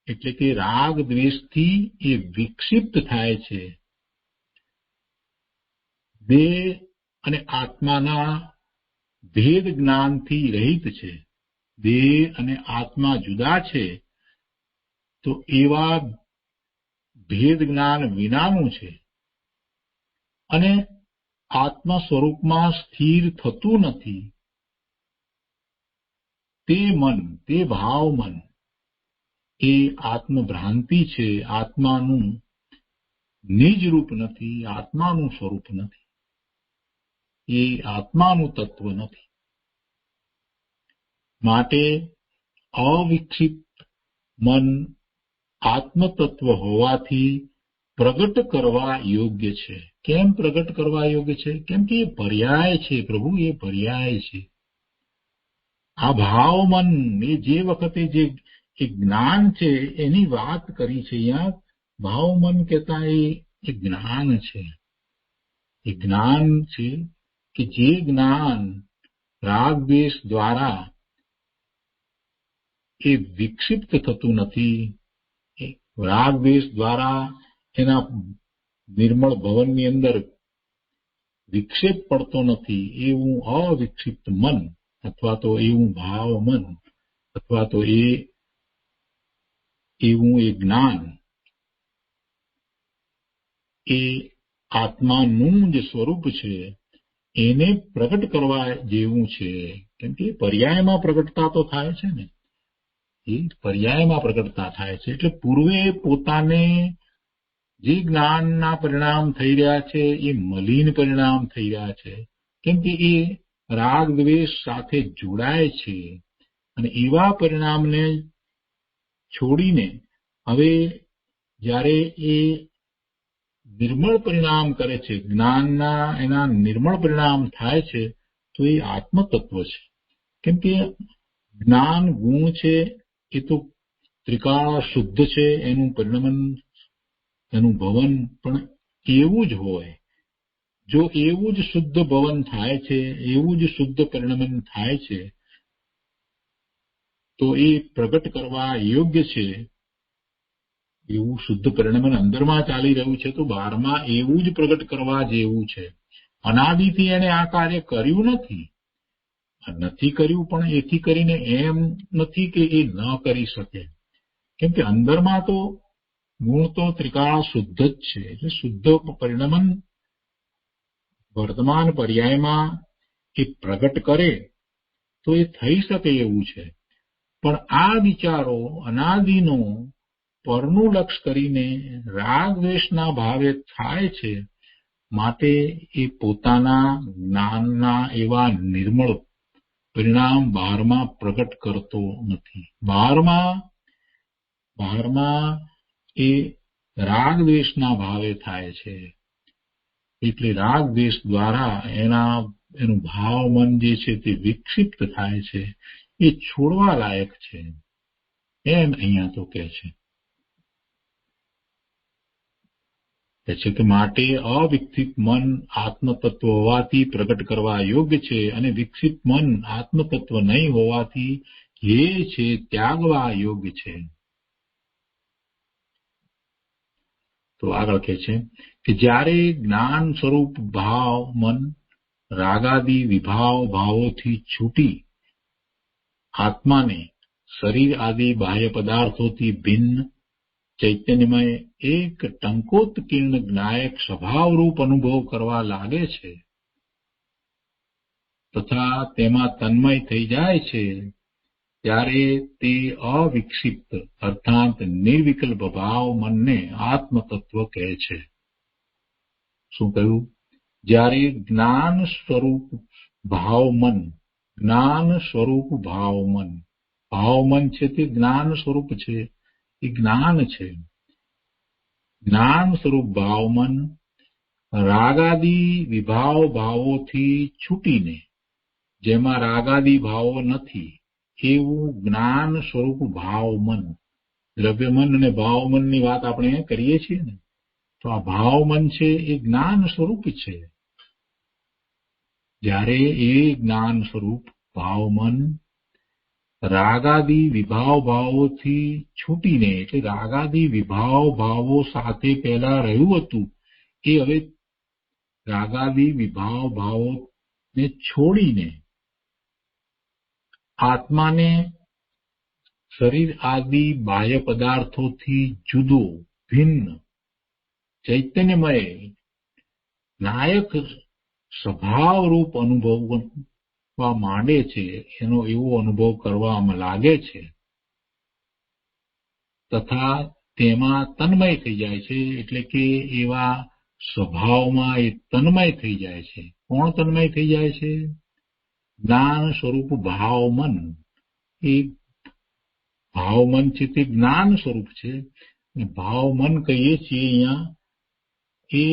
એટલે કે રાગ દ્વેષથી એ વિક્ષિપ્ત થાય છે, દેહ અને આત્માના ભેદ જ્ઞાનથી રહિત છે. દેહ અને આત્મા જુદા છે તો એવા ભેદ જ્ઞાન વિનાનું છે અને આત્મ સ્વરૂપમાં સ્થિર થતું નથી. તે મન, તે ભાવ મન એ આત્મભ્રાંતિ છે. આત્માનું નિજ રૂપ નથી, આત્માનું સ્વરૂપ નથી, એ આત્માનું તત્વ નથી. માટે અવિકસિત મન આત્મતત્વ હોવાથી પ્રગટ કરવા યોગ્ય છે. કેમ પ્રગટ કરવા યોગ્ય છે? કેમ કે એ પર્યાય છે પ્રભુ, એ પર્યાય છે. આ ભાવ મન એ જે વખતે જે જ્ઞાન છે એની વાત કરી છે. અહીંયા ભાવ મન કહેતા એ જ્ઞાન છે. એ જ્ઞાન છે કે જે જ્ઞાન રાગ દ્વેષ દ્વારા એ વિક્ષિપ્ત થતું નથી, રાગ દ્વેષ દ્વારા એના નિર્મળ ભવનની અંદર વિક્ષેપ પડતો નથી, એવું અવિક્ષિપ્ત મન અથવા તો એવું ભાવ મન અથવા તો એવું એ જ્ઞાન એ આત્માનું જ સ્વરૂપ છે. એને પ્રગટ કરવા જેવું છે. કેમ કે પર્યાયમાં પ્રગટતા તો થાય છે ને, એ પર્યાયમાં પ્રગટતા થાય છે. એટલે પૂર્વે પોતાને જે જ્ઞાનના પરિણામ થઈ રહ્યા છે એ મલિન પરિણામ થઈ રહ્યા છે. કેમ કે એ રાગ દ્વેષ સાથે જોડાય છે અને એવા પરિણામને છોડીને હવે જ્યારે એ નિર્મળ પરિણામ કરે છે, જ્ઞાનના એના નિર્મળ પરિણામ થાય છે, તો એ આત્મતત્વ છે. કેમ કે જ્ઞાન ગુણ છે એ તો ત્રિકાળ શુદ્ધ છે, એનું પરિણમન, એનું ભવન પણ એવું જ હોય. જો એવું જ શુદ્ધ ભવન થાય છે, એવું જ શુદ્ધ પરિણમન થાય છે, તો એ પ્રગટ કરવા યોગ્ય છે. એવું શુદ્ધ પરિણમન અંદરમાં ચાલી રહ્યું છે તો બહારમાં એવું જ પ્રગટ કરવા જેવું છે. અનાદિથી એને આ કાર્ય કર્યું નથી કર્યું, પણ એથી કરીને એમ નથી કે એ ન કરી શકે. કેમ કે અંદરમાં તો ગુણ તો ત્રિકાળ શુદ્ધ જ છે. એટલે શુદ્ધ પરિણમન વર્તમાન પર્યાયમાં એ પ્રગટ કરે તો એ થઈ શકે એવું છે. પણ આ વિચારો અનાદિનો પરનું લક્ષ કરીને રાગ દ્વેષના ભાવે થાય છે. માટે એ પોતાના જ્ઞાનના એવા નિર્મળ પરિણામ બહારમાં પ્રગટ કરતો નથી. બહારમાં એ રાગ દ્વેષના ભાવે થાય છે. એટલે રાગ દ્વેષ દ્વારા એનું ભાવ મન જે છે તે વિક્ષિપ્ત થાય છે. એ છોડવા લાયક છે એમ અહીંયા તો કહે છે. કે માટે અવિકસિત મન આત્મતત્વ હોવાથી પ્રગટ કરવા યોગ્ય છે અને વિકસિત મન આત્મતત્વ નહીં હોવાથી એ છે ત્યાગવા યોગ્ય છે. તો આગળ કહે છે કે જ્યારે જ્ઞાન સ્વરૂપ ભાવ મન રાગાદી ભાવોથી છૂટી આત્માને શરીર આદિ બાહ્ય પદાર્થોથી ભિન્ન ચૈતન્યમય એક ટંકોત્કીર્ણ જ્ઞાયક સ્વભાવરૂપ અનુભવ કરવા લાગે છે તથા તેમાં તન્મય થઈ જાય છે, ત્યારે તે અવિક્ષિપ્ત અર્થાત નિર્વિકલ્પ ભાવ મનને આત્મતત્વ કહે છે. શું કહ્યું? જ્યારે જ્ઞાન સ્વરૂપ ભાવ મન ભાવ મન છે તે જ્ઞાન સ્વરૂપ છે, એ જ્ઞાન છે. જ્ઞાન સ્વરૂપ ભાવ મન રાગાદી વિભાવ ભાવોથી છૂટીને, જેમાં રાગાદી ભાવો નથી એવું જ્ઞાન સ્વરૂપ ભાવ મન, દ્રવ્ય મન અને ભાવ મનની વાત આપણે કરીએ છીએ ને, તો આ ભાવ મન છે એ જ્ઞાન સ્વરૂપ છે. જ્યારે એ જ્ઞાન સ્વરૂપ ભાવ મન રાગાદી વિભાવ ભાવોથી છૂટીને, એટલે રાગાદી વિભાવ ભાવો સાથે પહેલા રહ્યું હતું એ હવે રાગાદી વિભાવ ભાવોને છોડીને આત્માને શરીર આદિ બાહ્ય પદાર્થોથી જુદો, ભિન્ન, ચૈતન્યમય, નાયક સ્વભાવરૂપ અનુભવવા માંડે છે, એનો એવો અનુભવ કરવામાં લાગે છે, તથા તેમાં તન્મય થઈ જાય છે. એટલે કે એવા સ્વભાવમાં એ તન્મય થઈ જાય છે. કોણ તન્મય થઈ જાય છે? જ્ઞાન સ્વરૂપ ભાવ મન. એ ભાવ મન છે તે જ્ઞાન સ્વરૂપ છે. ભાવ મન કહીએ છીએ અહીંયા, એ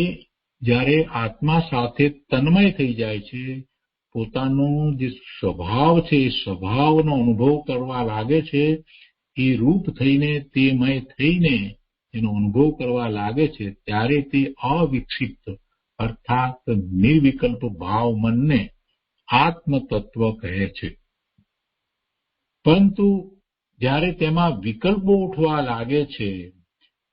જ્યારે આત્મા સાથે તન્મય થઈ જાય છે, પોતાનો જે સ્વભાવ છે એ સ્વભાવનો અનુભવ કરવા લાગે છે, એ રૂપ થઈને, તે મય થઈને એનો અનુભવ કરવા લાગે છે, ત્યારે તે અવિક્ષિપ્ત અર્થાત નિર્વિકલ્પ ભાવ મનને આત્મતત્વ કહે છે. પરંતુ જ્યારે તેમાં વિકલ્પો ઉઠવા લાગે છે,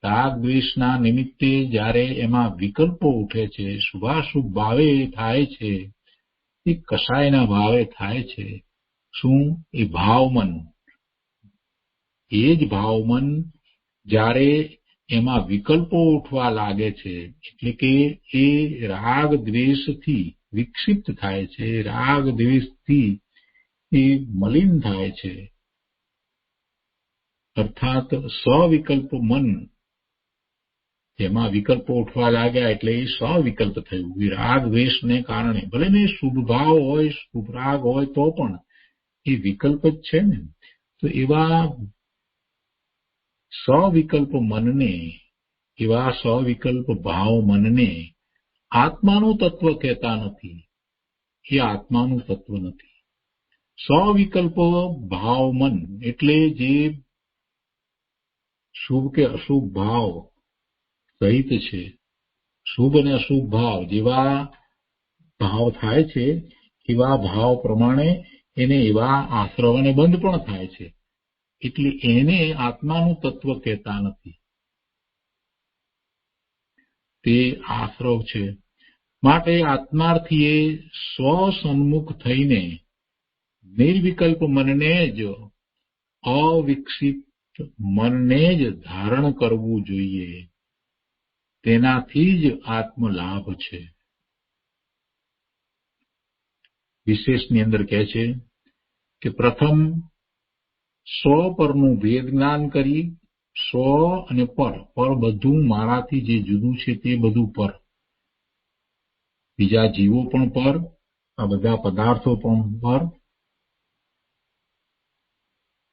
રાગ દ્વેષના નિમિત્તે જ્યારે એમાં વિકલ્પો ઉઠે છે, શુભાશુભ ભાવે થાય છે, એ કસાયના ભાવે થાય છે. શું? એ ભાવમન. એ જ ભાવમન જ્યારે એમાં વિકલ્પો ઉઠવા લાગે છે, એટલે કે એ રાગ દ્વેષથી વિક્ષિપ્ત થાય છે, રાગ દ્વેષથી એ મલિન થાય છે, અર્થાત સ્વવિકલ્પ મન, જેમાં વિકલ્પો ઉઠવા લાગ્યા એટલે એ સ્વવિકલ્પ થયું. રાગ દ્વેષને કારણે ભલે ને શુભ ભાવ હોય, શુભ રાગ હોય, તો પણ એ વિકલ્પ જ છે ને. તો એવા સ્વવિકલ્પ મનને, એવા સ્વવિકલ્પ ભાવ મનને આત્માનું તત્વ કહેતા નથી. એ આત્માનું તત્વ નથી. સ્વવિકલ્પ ભાવ મન એટલે જે શુભ કે અશુભ ભાવ સહિત છે, શુભ અને અશુભ ભાવ જેવા ભાવ થાય છે, એવા ભાવ પ્રમાણે એને એવા આશ્રવ અને બંધ પણ થાય છે. એટલે એને આત્માનું તત્વ કહેતા નથી, તે આશ્રવ છે. માટે આત્માર્થીએ સ્વસન્મુખ થઈને નિર્વિકલ્પ મનને જ, અવિકસિત મનને જ ધારણ કરવું જોઈએ. તેનાથી જ આત્મલાભ છે. વિશેષની અંદર કહે છે કે પ્રથમ સ્વ પરનું ભેદ જ્ઞાન કરી, સ્વ અને પર, પર બધું મારાથી જે જુદું છે તે બધું પર, બીજા જીવો પણ પર, આ બધા પદાર્થો પણ પર,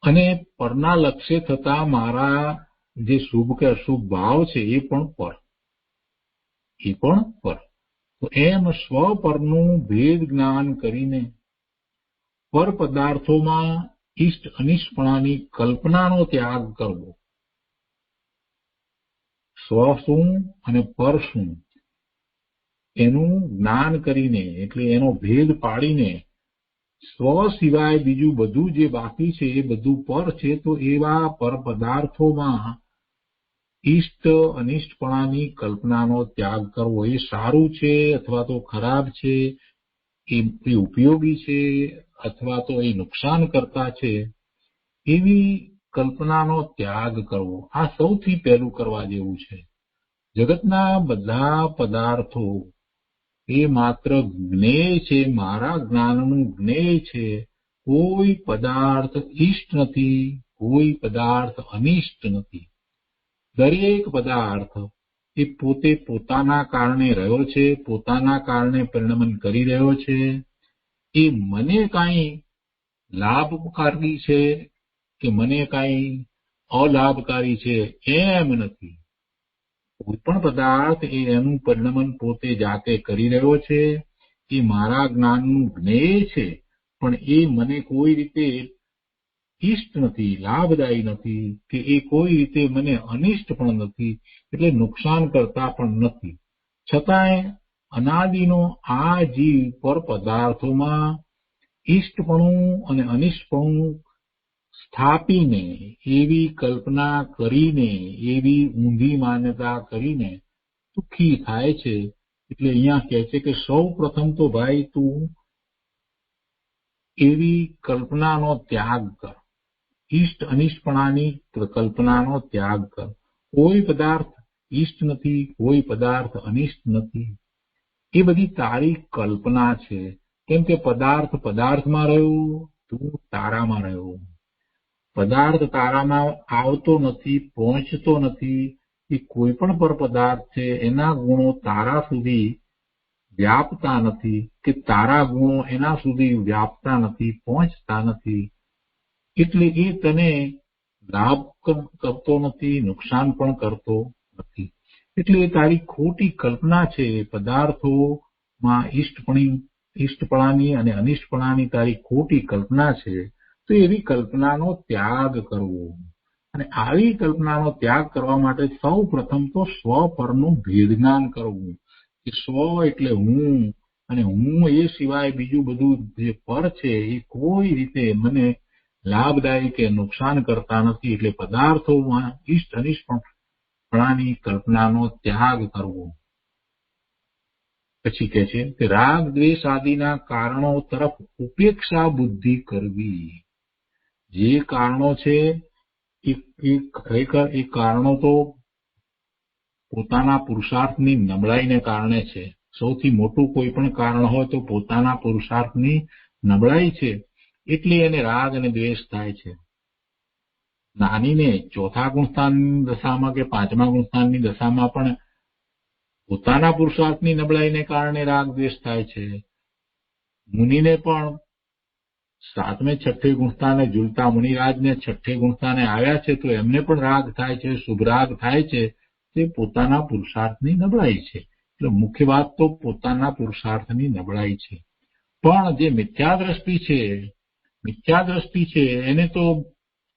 અને પરના લક્ષ્ય થતા મારા જે શુભ કે અશુભ ભાવ છે એ પણ પર, એ પણ પર. તો એમ સ્વ પરનું ભેદ જ્ઞાન કરીને પર પદાર્થોમાં ઇષ્ટ અનિષ્ટપણાની કલ્પનાનો ત્યાગ કરવો. સ્વ શું અને પર શું એનું જ્ઞાન કરીને, એટલે એનો ભેદ પાડીને, સ્વ સિવાય બીજું બધું જે બાકી છે એ બધું પર છે, તો એવા પર પદાર્થોમાં ઇષ્ટ અનિષ્ટપણાની કલ્પનાનો ત્યાગ કરવો. એ સારું છે અથવા તો ખરાબ છે, એ ઉપયોગી છે અથવા તો એ નુકસાન કરતા છે, એવી કલ્પનાનો ત્યાગ કરવો. આ સૌથી પહેલું કરવા જેવું છે. જગતના બધા પદાર્થો એ માત્ર જ્ઞેય છે, મારા જ્ઞાનનું જ્ઞેય છે, કોઈ પદાર્થ ઇષ્ટ નથી, કોઈ પદાર્થ અનિષ્ટ નથી. દરેક પદાર્થ એ પોતે પોતાના કારણે રહ્યો છે, પોતાના કારણે પરિણમન કરી રહ્યો છે. એ મને કાંઈ લાભકારી છે કે મને કાંઈ અલાભકારી છે એમ નથી. કોઈ પણ પદાર્થ એ એનું પરિણમન પોતે જાતે કરી રહ્યો છે. એ મારા જ્ઞાનનું જ્ઞેય છે, પણ એ મને કોઈ રીતે ઇષ્ટ નથી, લાભદાયી નથી, કે એ કોઈ રીતે મને અનિષ્ટ પણ નથી, એટલે નુકસાન કરતા પણ નથી. છતાંય અનાદિનો આ જીવ પર પદાર્થોમાં ઇષ્ટપણું અને અનિષ્ટપણું સ્થાપીને, એવી કલ્પના કરીને, એવી ઊંધી માન્યતા કરીને દુઃખી થાય છે. એટલે અહીંયા કહે છે કે સૌ પ્રથમ તો ભાઈ તું એવી કલ્પનાનો ત્યાગ કર, ઇષ્ટ અનિષ્ટપણાની કલ્પનાનો ત્યાગ કર. કોઈ પદાર્થ ઇષ્ટ નથી, કોઈ પદાર્થ અનિષ્ટ નથી, એ બધી તારી કલ્પના છે. કેમ કે પદાર્થ પદાર્થમાં રહ્યો, તું તારામાં રહ્યો. પદાર્થ તારામાં આવતો નથી, પહોંચતો નથી. એ કોઈ પણ પર પદાર્થ છે, એના ગુણો તારા સુધી વ્યાપતા નથી, કે તારા ગુણો એના સુધી વ્યાપતા નથી, પહોંચતા નથી. એટલે એ તને લાભ કરતો નથી, નુકસાન પણ કરતો નથી. એટલે એ તારી ખોટી કલ્પના છે. પદાર્થોમાં ઇષ્ટપણાની અને અનિષ્ટપણાની તારી ખોટી કલ્પના છે. તો એવી કલ્પનાનો ત્યાગ કરવો. અને આવી કલ્પનાનો ત્યાગ કરવા માટે સૌ પ્રથમ તો સ્વ પરનું ભેદજ્ઞાન કરવું. કે સ્વ એટલે હું, અને હું એ સિવાય બીજું બધું જે પર છે એ કોઈ રીતે મને લાભદાયી કે નુકસાન કરતા નથી. એટલે પદાર્થોમાં ઇષ્ટ અનિષ્ટપણાની કલ્પનાનો ત્યાગ કરવો. પછી કહે છે કે રાગ દ્વેષ આદિના કારણો તરફ ઉપેક્ષા બુદ્ધિ કરવી. જે કારણો છે એ ખરેખર એ કારણો તો પોતાના પુરુષાર્થની નબળાઈને કારણે છે. સૌથી મોટું કોઈ પણ કારણ હોય તો પોતાના પુરુષાર્થની નબળાઈ છે. એટલે એને રાગ અને દ્વેષ થાય છે. જ્ઞાનીને ચોથા ગુણસ્થાનની દશામાં કે પાંચમા ગુણસ્થાનની દશામાં પણ પોતાના પુરુષાર્થની નબળાઈને કારણે રાગ દ્વેષ થાય છે. મુનિને પણ સાતમે છઠ્ઠે ગુણસ્થાને ઝૂલતા મુનિરાજને છઠ્ઠે ગુણસ્થાને આવ્યા છે તો એમને પણ રાગ થાય છે, શુભરાગ થાય છે. તે પોતાના પુરુષાર્થની નબળાઈ છે. એટલે મુખ્ય વાત તો પોતાના પુરુષાર્થની નબળાઈ છે. પણ જે મિથ્યા દ્રષ્ટિ છે એને તો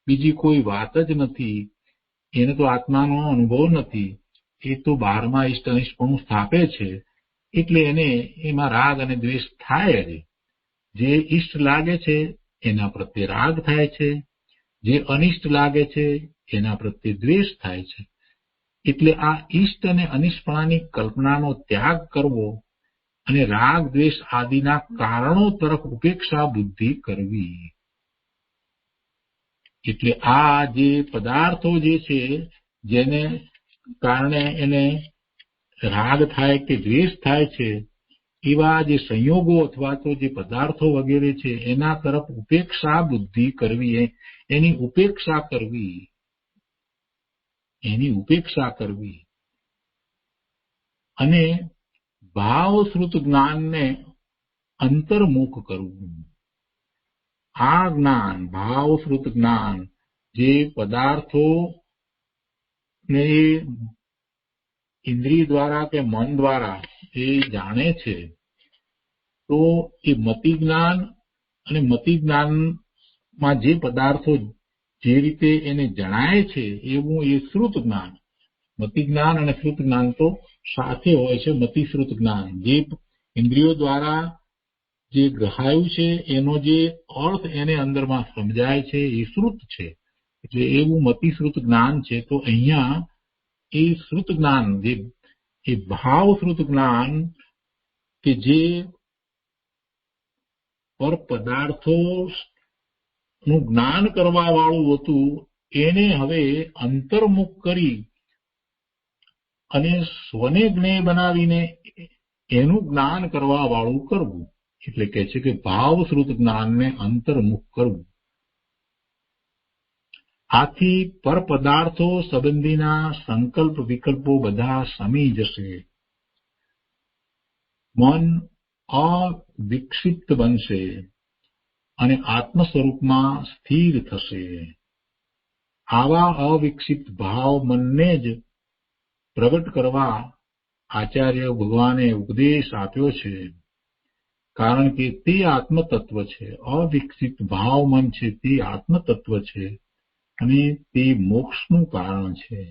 બીજી કોઈ વાત જ નથી. એને તો આત્માનો અનુભવ નથી. એ તો બહારમાં ઇષ્ટ અનિષ્ટપણું સ્થાપે છે. એટલે એને એમાં રાગ અને દ્વેષ થાય જ. જે ઇષ્ટ લાગે છે એના પ્રત્યે રાગ થાય છે, જે અનિષ્ટ લાગે છે એના પ્રત્યે દ્વેષ થાય છે. એટલે આ ઇષ્ટ અને અનિષ્ટપણાની કલ્પનાનો ત્યાગ કરવો અને રાગ દ્વેષ આદિના કારણો તરફ ઉપેક્ષા બુદ્ધિ કરવી. એટલે આ જે પદાર્થો જે છે જેને કારણે એને રાગ થાય કે દ્વેષ થાય છે, એવા જે સંયોગો અથવા તો જે પદાર્થો વગેરે છે એના તરફ ઉપેક્ષા બુદ્ધિ કરવી, એની ઉપેક્ષા કરવી અને ભાવશ્રુત જ્ઞાનને અંતર્મુખ કરવું. આ જ્ઞાન, ભાવશ્રુત જ્ઞાન, જે પદાર્થો ને ઇન્દ્રિય દ્વારા કે મન દ્વારા એ જાણે છે, તો એ મતિ જ્ઞાન અને મતિ જ્ઞાનમાં જે પદાર્થો જે રીતે એને જણાય છે એવું એ શ્રુત જ્ઞાન. મતિ જ્ઞાન અને શ્રુત જ્ઞાન તો સાથે હોય છે. મતિ શ્રુત જ્ઞાન જે ઇન્દ્રિયો દ્વારા જે ગ્રહાયું છે એનો જે અર્થ એને અંદરમાં સમજાય છે એ શ્રુત છે. એટલે એવું મતિ શ્રુત જ્ઞાન છે. તો અહીંયા એ શ્રુત જ્ઞાન, જે એ ભાવ શ્રુત જ્ઞાન કે જે પર પદાર્થો નું જ્ઞાન કરવા વાળું હતું, એને હવે અંતર્મુખ કરી અને સ્વને જ્ઞેય બનાવીને એનું જ્ઞાન કરવા વાળું કરવું. એટલે કહે છે કે ભાવશ્રુત જ્ઞાનને અંતર્મુખ કરવું. આથી પરપદાર્થો સંબંધીના સંકલ્પ વિકલ્પો બધા શમી જશે. મન અવિક્ષિપ્ત બનશે અને આત્મ સ્વરૂપમાં સ્થિર થશે. આવા અવિક્ષિપ્ત ભાવ મનને જ પ્રગટ કરવા આચાર્ય ભગવાને ઉપદેશ આપ્યો છે, કારણ કે તે આત્મતત્વ છે. અવિકસિત ભાવ મન છે તે આત્મતત્વ છે અને તે મોક્ષનું કારણ છે.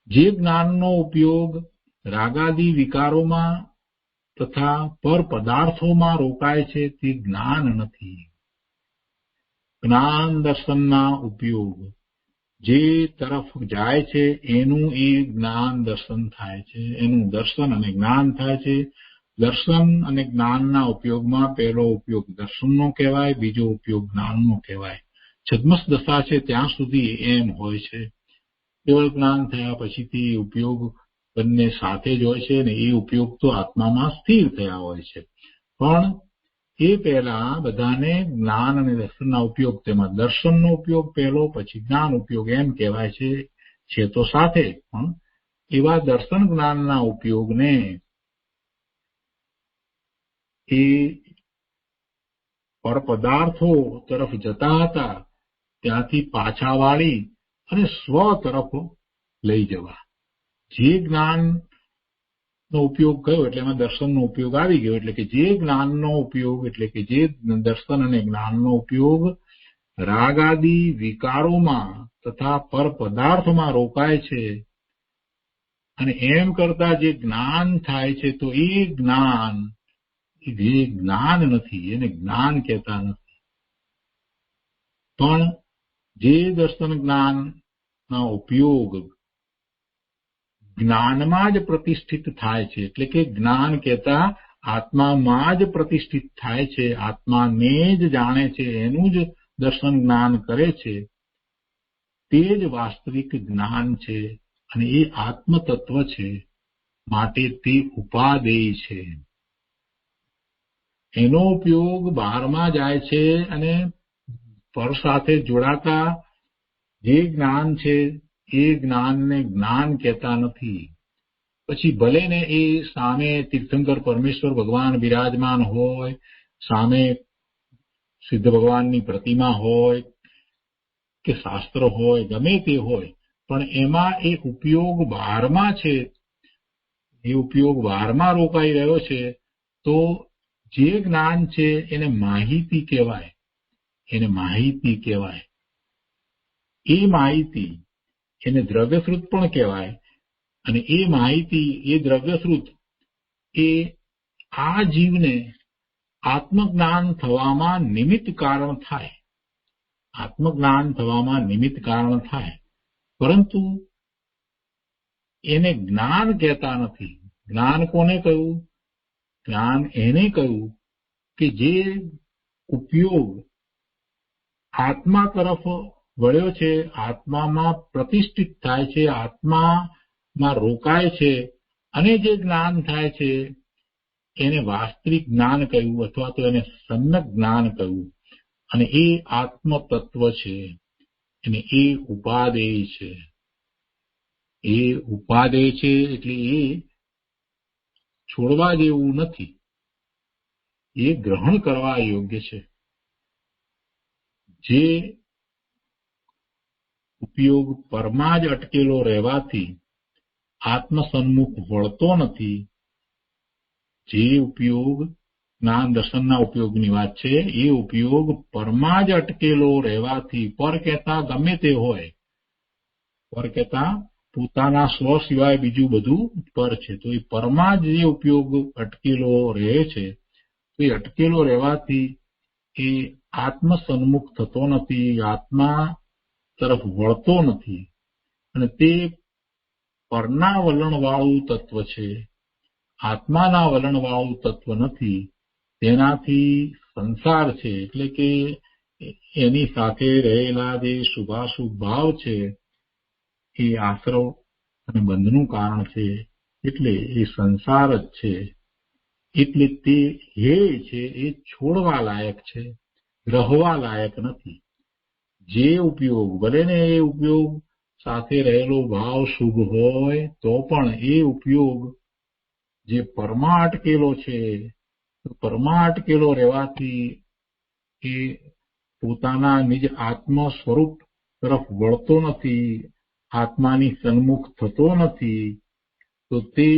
જે જ્ઞાનનો ઉપયોગ રાગાદી વિકારોમાં તથા પર પદાર્થોમાં રોકાય છે તે જ્ઞાન નથી. જ્ઞાન દર્શનના ઉપયોગ જે તરફ જાય છે એનું એ જ્ઞાન દર્શન થાય છે, એનું દર્શન અને જ્ઞાન થાય છે. દર્શન અને જ્ઞાનના ઉપયોગમાં પહેલો ઉપયોગ દર્શનનો કહેવાય, બીજો ઉપયોગ જ્ઞાનનો કહેવાય. છદ્મસ દશા છે ત્યાં સુધી એમ હોય છે. કેવળ જ્ઞાન થયા પછીથી ઉપયોગ બંને સાથે જ હોય છે અને એ ઉપયોગ તો આત્મામાં સ્થિર થયા હોય છે. પણ એ પહેલા બધાને જ્ઞાન અને દર્શનના ઉપયોગ, તેમાં દર્શનનો ઉપયોગ પહેલો, પછી જ્ઞાન ઉપયોગ એમ કહેવાય છે તો સાથે પણ એવા દર્શન જ્ઞાનના ઉપયોગને એ પરપદાર્થો તરફ જતા હતા ત્યાંથી પાછા વાળી અને સ્વ તરફ લઈ જવા. જે જ્ઞાનનો ઉપયોગ કયો એટલે એમાં દર્શનનો ઉપયોગ આવી ગયો. એટલે કે જે જ્ઞાનનો ઉપયોગ, એટલે કે જે દર્શન અને જ્ઞાનનો ઉપયોગ રાગાદી વિકારોમાં તથા પર પદાર્થમાં રોકાય છે અને એમ કરતા જે જ્ઞાન થાય છે તો એ જ્ઞાન નથી, એને જ્ઞાન કહેતા નથી. પણ જે દર્શન જ્ઞાનના ઉપયોગ જ્ઞાનમાં જ પ્રતિષ્ઠિત થાય છે, એટલે કે જ્ઞાન કહેતા આત્મામાં જ પ્રતિષ્ઠિત થાય છે, આત્માને જ જાણે છે, એનું જ દર્શન જ્ઞાન કરે છે, તે જ વાસ્તવિક જ્ઞાન છે અને એ આત્મતત્વ છે. માટે તે ઉપાદેય છે. એનો ઉપયોગ બહારમાં જાય છે અને પર સાથે જોડાતા જે જ્ઞાન છે એ જ્ઞાનને જ્ઞાન કહેતા નથી. પછી ભલે ને એ સામે તીર્થંકર પરમેશ્વર ભગવાન બિરાજમાન હોય, સામે સિદ્ધ ભગવાનની પ્રતિમા હોય કે શાસ્ત્ર હોય, ગમે તે હોય, પણ એમાં એ ઉપયોગ બહારમાં છે, એ ઉપયોગ બહારમાં રોકાઈ રહ્યો છે, તો જે જ્ઞાન છે એને માહિતી કહેવાય, એને માહિતી કહેવાય. એ માહિતી એને દ્રવ્યશ્રુત પણ કહેવાય અને એ માહિતી, એ દ્રવ્યશ્રુત એ આ જીવને આત્મજ્ઞાન થવામાં નિમિત્ત કારણ થાય, આત્મજ્ઞાન થવામાં નિમિત્ત કારણ થાય, પરંતુ એને જ્ઞાન કહેતા નથી. જ્ઞાન કોને કહ્યું? જ્ઞાન એને કહ્યું કે જે ઉપયોગ આત્મા તરફ વળ્યો છે, આત્મામાં પ્રતિષ્ઠિત થાય છે, આત્મામાં રોકાય છે અને જે જ્ઞાન થાય છે એને વાસ્તવિક જ્ઞાન કહ્યું અથવા તો એને સમ્યક જ્ઞાન કહ્યું. અને એ આત્મતત્વ છે અને એ ઉપાદેય છે. એ ઉપાદેય છે એટલે એ છોડવા જેવું નથી, એ ગ્રહણ કરવા યોગ્ય છે. જે ઉપયોગ પરમાં જ અટકેલો રહેવાથી આત્મસન્મુખ વળતો નથી, જે ઉપયોગ જ્ઞાન દર્શનના ઉપયોગની વાત છે, એ ઉપયોગ પરમાં જ અટકેલો રહેવાથી, પર કહેતા ગમે તે હોય, પર કહેતા પોતાના સ્વ સિવાય બીજું બધું પર છે, તો એ પરમાં જ જે ઉપયોગ અટકેલો રહે છે, તો એ અટકેલો રહેવાથી એ આત્મસન્મુખ થતો નથી, આત્મા તરફ વળતો નથી અને તે પરના વલણવાળું તત્વ છે, આત્માના વલણવાળું તત્વ નથી. તેનાથી સંસાર છે એટલે કે એની સાથે રહેલા જે શુભાશુભ ભાવ છે એ આશ્રવ અને બંધનું કારણ છે એટલે એ સંસાર જ છે. એટલે તે હે છે એ છોડવા લાયક છે, રહવા લાયક નથી. જે ઉપયોગ, ભલે ને એ ઉપયોગ સાથે રહેલો ભાવ શુભ હોય તો પણ એ ઉપયોગ જે પરમાં અટકેલો છે, પરમાં અટકેલો રહેવાથી એ પોતાના નિજ આત્મ સ્વરૂપ તરફ વળતો નથી, આત્માની સન્મુખ થતો નથી, તો તે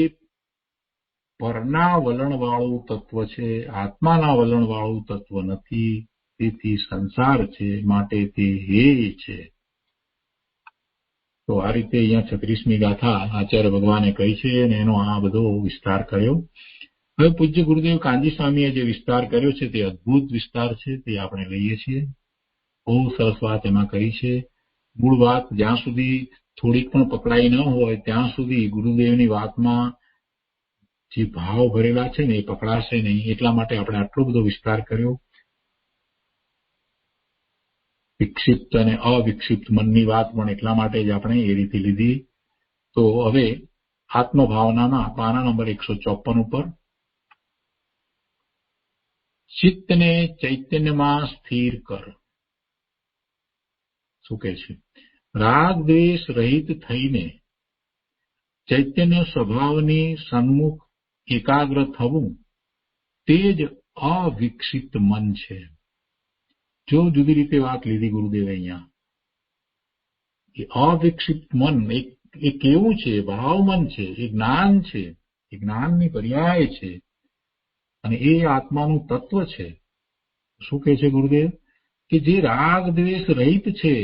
પરના વલણવાળું તત્વ છે, આત્માના વલણવાળું તત્વ નથી. તેથી સંસાર છે, માટે તે હે છે. તો આ રીતે અહીંયા 36મી ગાથા આચાર્ય ભગવાને કહી છે અને એનો આ બધો વિસ્તાર કર્યો. હવે પૂજ્ય ગુરુદેવ કાનજી સ્વામીએ જે વિસ્તાર કર્યો છે તે અદ્ભુત વિસ્તાર છે, તે આપણે લઈએ છીએ. બહુ સરસ વાત એમાં કહી છે. મૂળ વાત જ્યાં સુધી થોડીક પણ પકડાઈ ન હોય ત્યાં સુધી ગુરુદેવની વાતમાં જે ભાવ ભરેલા છે ને એ પકડાશે નહીં. એટલા માટે આપણે આટલો બધો વિસ્તાર કર્યો. વિક્ષિપ્ત અને અવિક્ષિપ્ત મનની વાત પણ એટલા માટે જ આપણે એ રીતે લીધી. તો હવે આત્મભાવનામાં પાના નંબર 154 ઉપર ચિત્તને ચૈતન્યમાં સ્થિર કર. શું કહે છે? રાગ દ્વેષ રહિત થઈને ચૈતન્ય સ્વભાવની સન્મુખ એકાગ્ર થવું તે જ અવિક્ષિપ્ત મન છે. જો જુદી રીતે વાત લીધી ગુરુદેવે અહીંયા, એ અવિક્ષિપ્ત મન એ કેવું છે? ભાવ મન છે, એ જ્ઞાન છે, એ જ્ઞાનની પર્યાય છે અને એ આત્માનું તત્વ છે. શું કહે છે ગુરુદેવ? કે જે રાગ દ્વેષ રહિત છે,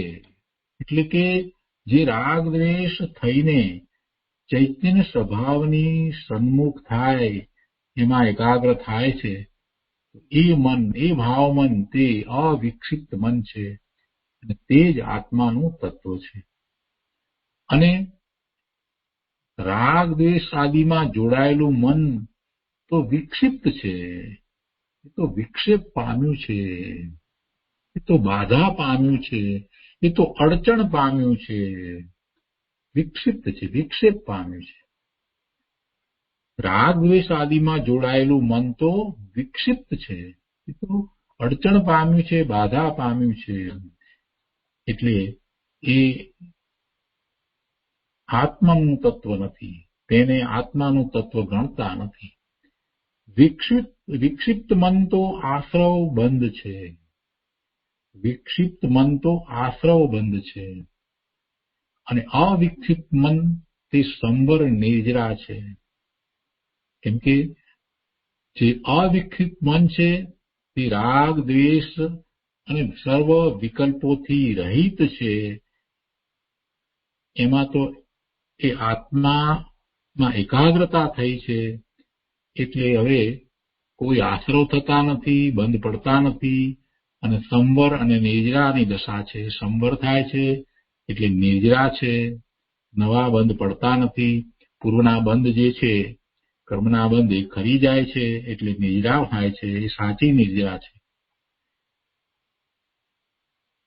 એટલે કે જે રાગ દ્વેષ થઈને ચૈતન્ય સ્વભાવની સન્મુખ થાય, એમાં એકાગ્ર થાય છે, એ મન, એ ભાવ મન, તે અવિક્ષિપ્ત મન છે અને તે જ આત્માનું તત્વ છે. અને રાગ દ્વેષ આદિમાં જોડાયેલું મન તો વિક્ષિપ્ત છે, એ તો વિક્ષેપ પામ્યું છે, એ તો બાધા પામ્યું છે, એ તો અડચણ પામ્યું છે, વિક્ષિપ્ત છે, વિક્ષેપ પામ્યું છે. રાગ દ્વેષ આદિમાં જોડાયેલું મન તો વિક્ષિપ્ત છે, એ તો અડચણ પામ્યું છે, બાધા પામ્યું છે. એટલે એ આત્માનું તત્વ નથી, તેને આત્માનું તત્વ ગણતા નથી. વિક્ષિપ્ત મન તો આશ્રવ બંધ છે, વિક્ષિપ્ત મન તો આશ્રવ બંધ છે અને અવિક્ષિપ્ત મન તે સંવર નિર્જરા છે. કેમ કે જે અવિક્ષિપ્ત મન છે તે રાગ દ્વેષ અને સર્વ વિકલ્પોથી રહિત છે. એમાં તો એ આત્મામાં એકાગ્રતા થઈ છે, એટલે હવે કોઈ આશ્રવ થતા નથી, બંધ પડતા નથી અને સંવર અને નિર્જરાની દશા છે. સંવર થાય છે એટલે નિર્જરા છે, નવા બંધ પડતા નથી. પૂર્વના બંધ જે છે, કર્મના બંધ એ ખરી જાય છે એટલે નિર્જરા થાય છે, એ સાચી નિર્જરા છે.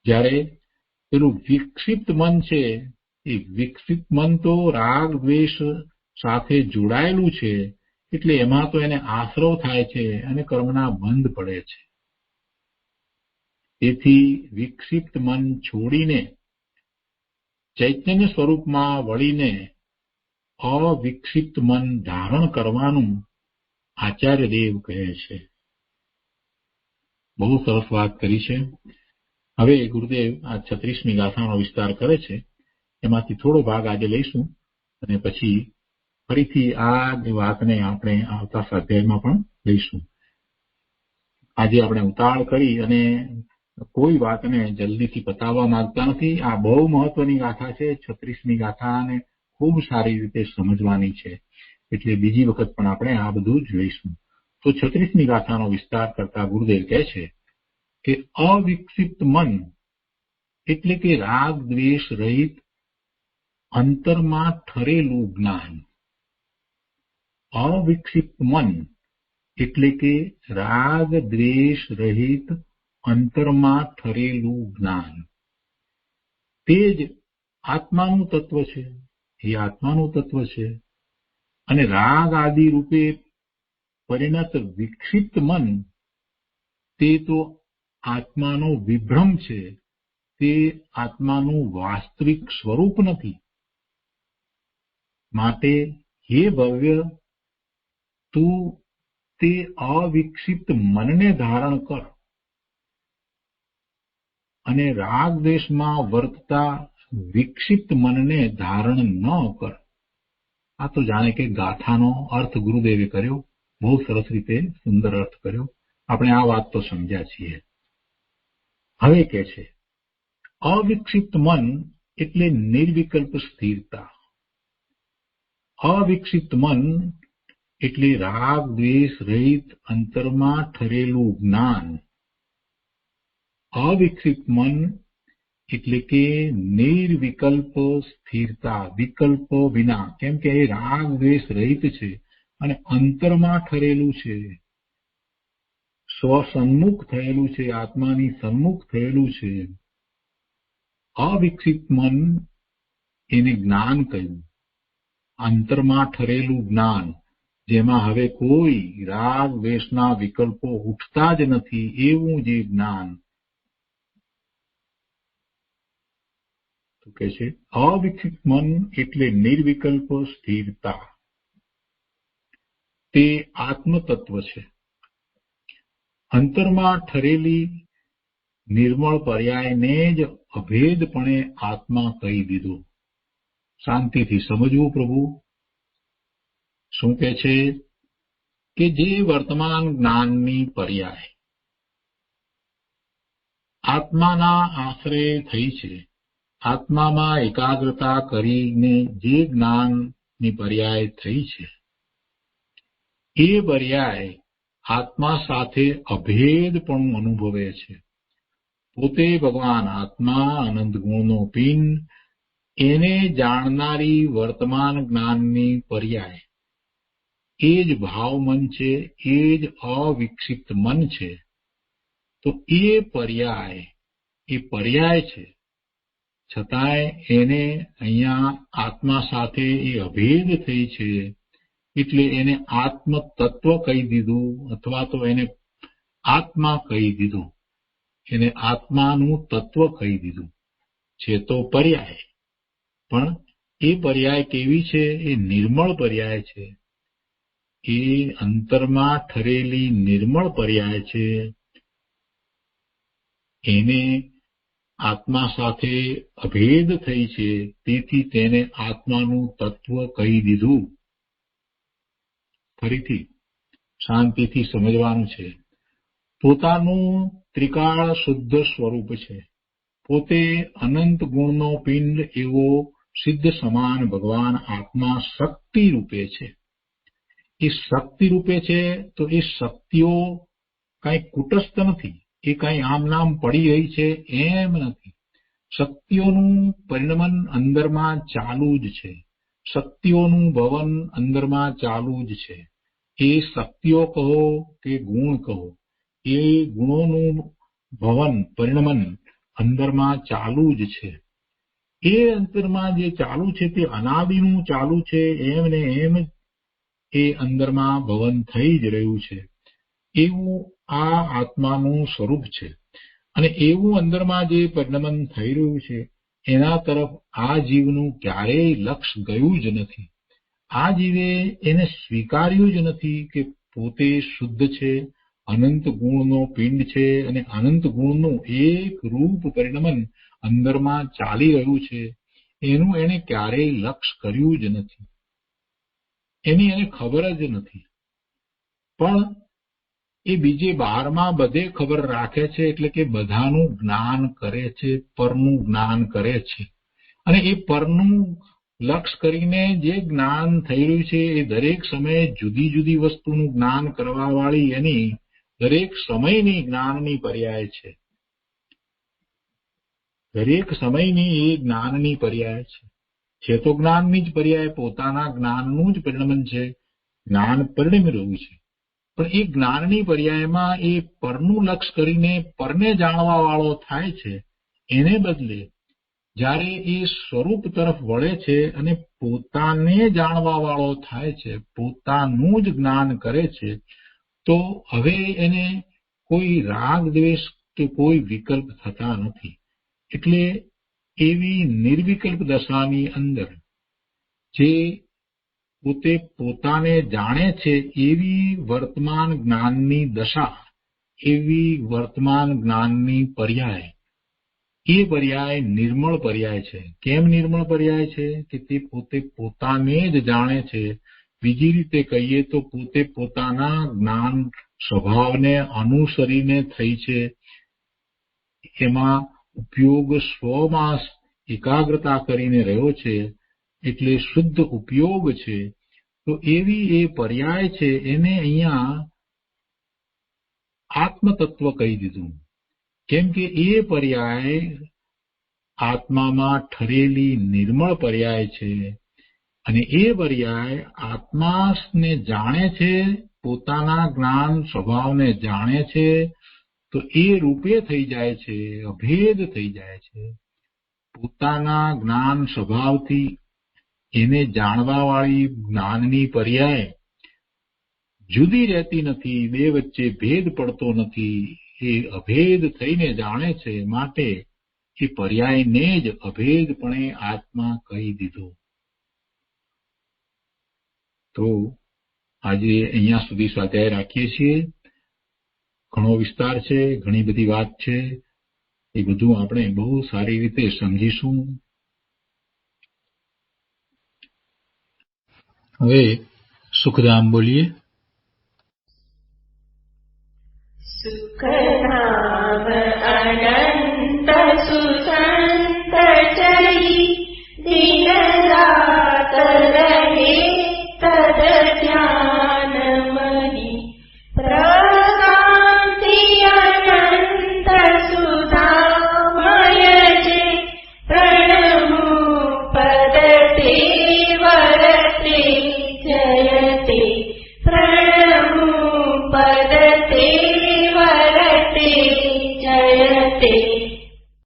જ્યારે પેલું વિક્ષિપ્ત મન છે, એ વિક્ષિપ્ત મન તો રાગ દ્વેષ સાથે જોડાયેલું છે, એટલે એમાં તો એને આશ્રવ થાય છે અને કર્મના બંધ પડે છે. તેથી વિક્ષિપ્ત મન છોડીને ચૈતન્ય સ્વરૂપમાં વળીને અવિક્ષિપ્ત મન ધારણ કરવાનું આચાર્ય દેવ કહે છે. બહુ સરસ વાત કરી છે. હવે ગુરુદેવ આ 36મી ગાથાનો વિસ્તાર કરે છે, એમાંથી થોડો ભાગ આજે લઈશું અને પછી ફરીથી આ વાતને આપણે આવતા સ્વાધ્યાયમાં પણ લઈશું. આજે આપણે ઉતાવળ કરી અને કોઈ વાતને જલ્દીથી પતાવવા માંગતા નથી. આ બહુ મહત્વની ગાથા છે. 36મી ગાથાને ખૂબ સારી રીતે સમજવાની છે, એટલે બીજી વખત પણ આપણે આ બધું જ લઈશું. તો 36મી ગાથાનો વિસ્તાર કરતા ગુરુદેવ કહે છે કે અવિક્ષિપ્ત મન એટલે કે રાગ દ્વેષ રહિત અંતરમાં ઠરેલું જ્ઞાન. અવિક્ષિપ્ત મન એટલે કે રાગ દ્વેષ રહિત અંતરમાં ઠરેલું જ્ઞાન, તે જ આત્માનું તત્વ છે. એ આત્માનું તત્વ છે અને રાગ આદિ રૂપે પરિણત વિક્ષિપ્ત મન તે તો આત્માનો વિભ્રમ છે, તે આત્માનું વાસ્તવિક સ્વરૂપ નથી. માટે હે ભવ્ય, તું તે અવિક્ષિપ્ત મનને ધારણ કર અને રાગ દ્વેષમાં વર્તતા વિક્ષિપ્ત મનને ધારણ ન કર. આ તો જાણે કે ગાથાનો અર્થ ગુરુદેવે કર્યો, બહુ સરસ રીતે સુંદર અર્થ કર્યો. આપણે આ વાત તો સમજ્યા છીએ. હવે કે છે અવિક્ષિપ્ત મન એટલે નિર્વિકલ્પ સ્થિરતા. અવિક્ષિપ્ત મન એટલે રાગ દ્વેષ રહિત અંતરમાં ઠરેલું જ્ઞાન. અવિક્ષિપ્ત મન એટલે કે નિર્વિકલ્પ સ્થિરતા, વિકલ્પો વિના. કેમ કે એ રાગ દ્વેષ રહિત છે અને અંતરમાં ઠરેલું છે, સ્વસન્મુખ થયેલું છે, આત્માની સન્મુખ થયેલું છે. અવિક્ષિપ્ત મન એને જ્ઞાન કહ્યું, અંતરમાં ઠરેલું જ્ઞાન, જેમાં હવે કોઈ રાગ દ્વેષના વિકલ્પો ઉઠતા જ નથી, એવું જે જ્ઞાન. તો કે છે અવિક્ષિપ્ત મન એટલે નિર્વિકલ્પ સ્થિરતા. તે આત્મતત્વ છે. અંતરમાં ઠરેલી નિર્મળ પર્યાયને જ અભેદપણે આત્મા કહી દીધો. શાંતિથી સમજવું. પ્રભુ શું કહે છે કે જે વર્તમાન જ્ઞાનની પર્યાય આત્માના આશ્રય થઈ છે, આત્મામાં એકાગ્રતા કરીને જે જ્ઞાનની પર્યાય થઈ છે, એ પર્યાય આત્મા સાથે અભેદપણું અનુભવે છે. પોતે ભગવાન આત્મા, અનંત ગુણનો પિંડ, એને જાણનારી વર્તમાન જ્ઞાનની પર્યાય એ જ ભાવ મન છે, એ જ અવિક્ષિપ્ત મન છે. તો એ પર્યાય છે, છતાંય એને અહીંયા આત્મા સાથે એ અભેદ થઈ છે, એટલે એને આત્મ તત્વ કહી દીધું, અથવા તો એને આત્મા કહી દીધું, એને આત્માનું તત્વ કહી દીધું. છે તો પર્યાય, પણ એ પર્યાય કેવી છે? એ નિર્મળ પર્યાય છે, એ અંતરમાં ઠરેલી નિર્મળ પર્યાય છે. એને આત્મા સાથે અભેદ થઈ છે, તેથી તેને આત્માનું તત્વ કહી દીધું. ફરીથી શાંતિથી સમજવાનું છે. પોતાનું ત્રિકાળ શુદ્ધ સ્વરૂપ છે, પોતે અનંત ગુણનો પિંડ એવો સિદ્ધ સમાન ભગવાન આત્મા શક્તિ રૂપે છે. એ શક્તિ રૂપે છે, તો એ શક્તિઓ કાંઈ કુટસ્થ નથી, એ કાંઈ આમ નામ પડી રહી છે એમ નથી. શક્તિઓનું પરિણમન અંદરમાં ચાલુ જ છે, શક્તિઓનું ભવન અંદરમાં ચાલુ જ છે. એ શક્તિઓ કહો કે ગુણ કહો, એ ગુણોનું ભવન પરિણમન અંદરમાં ચાલુ જ છે. એ અંતરમાં જે ચાલુ છે તે અનાદિનું ચાલુ છે, એમ ને એમ એ અંદરમાં ભવન થઈ જ રહ્યું છે. એવું આ આત્માનું સ્વરૂપ છે. અને એવું અંદરમાં જે પરિણમન થઈ રહ્યું છે, એના તરફ આ જીવનું ક્યારેય લક્ષ ગયું જ નથી. આ જીવે એને સ્વીકાર્યું જ નથી કે પોતે શુદ્ધ છે, અનંત ગુણનો પિંડ છે, અને અનંત ગુણનું એક રૂપ પરિણમન અંદરમાં ચાલી રહ્યું છે. એનું એને ક્યારેય લક્ષ કર્યું જ નથી, એની એને ખબર જ નથી. પણ એ બીજે બહારમાં બધે ખબર રાખે છે, એટલે કે બધાનું જ્ઞાન કરે છે, પરનું જ્ઞાન કરે છે. અને એ પરનું લક્ષ કરીને જે જ્ઞાન થઈ રહ્યું છે, એ દરેક સમયે જુદી જુદી વસ્તુનું જ્ઞાન કરવા વાળી એની દરેક સમયની જ્ઞાનની પર્યાય છે. દરેક સમયની એ જ્ઞાનની પર્યાય છે. છે તો જ્ઞાનની જ પર્યાય, પોતાના જ્ઞાનનું જ પરિણમન છે, જ્ઞાન પરિણમી રહ્યું છે. પણ એ જ્ઞાનની પર્યાયમાં એ પરનું લક્ષ કરીને પરને જાણવા વાળો થાય છે. એને બદલે જ્યારે એ સ્વરૂપ તરફ વળે છે અને પોતાને જાણવા વાળો થાય છે, પોતાનું જ જ્ઞાન કરે છે, તો હવે એને કોઈ રાગ દ્વેષ કે કોઈ વિકલ્પ થતા નથી. એટલે એવી નિર્વિકલ્પ દશાની અંદર જે પોતે પોતાને જાણે છે એવી વર્તમાન જ્ઞાનની દશા, એવી વર્તમાન જ્ઞાનની પર્યાય, એ પર્યાય નિર્મળ પર્યાય છે. કેમ નિર્મળ પર્યાય છે? કે તે પોતે પોતાને જ જાણે છે. બીજી રીતે કહીએ તો પોતે પોતાના જ્ઞાન સ્વભાવને અનુસરીને થઈ છે. એમાં ઉપયોગ સ્વમાં એકાગ્રતા કરીને રહ્યો છે, એટલે શુદ્ધ ઉપયોગ છે. તો એવી એ પર્યાય છે, એને અહીંયા આત્મતત્વ કહી દીધું. કેમ કે એ પર્યાય આત્મામાં ઠરેલી નિર્મળ પર્યાય છે, અને એ પર્યાય આત્માને જાણે છે, પોતાના જ્ઞાન સ્વભાવને જાણે છે, તો એ રૂપે થઈ જાય છે, અભેદ થઈ જાય છે. પોતાના જ્ઞાન સ્વભાવથી એને જાણવા વાળી જ્ઞાનની પર્યાય જુદી રહેતી નથી, બે વચ્ચે ભેદ પડતો નથી. એ અભેદ થઈને જાણે છે, માટે એ પર્યાયને જ અભેદપણે આત્મા કહી દીધો. તો આજે અહીંયા સુધી સ્વાધ્યાય રાખીએ છીએ. ઘણો વિસ્તાર છે, ઘણી બધી વાત છે, એ બધું આપણે બહુ સારી રીતે સમજીશું. હવે સુખધામ બોલીએ. સુખધામ અનંત સુસંત ચરી દિન રાત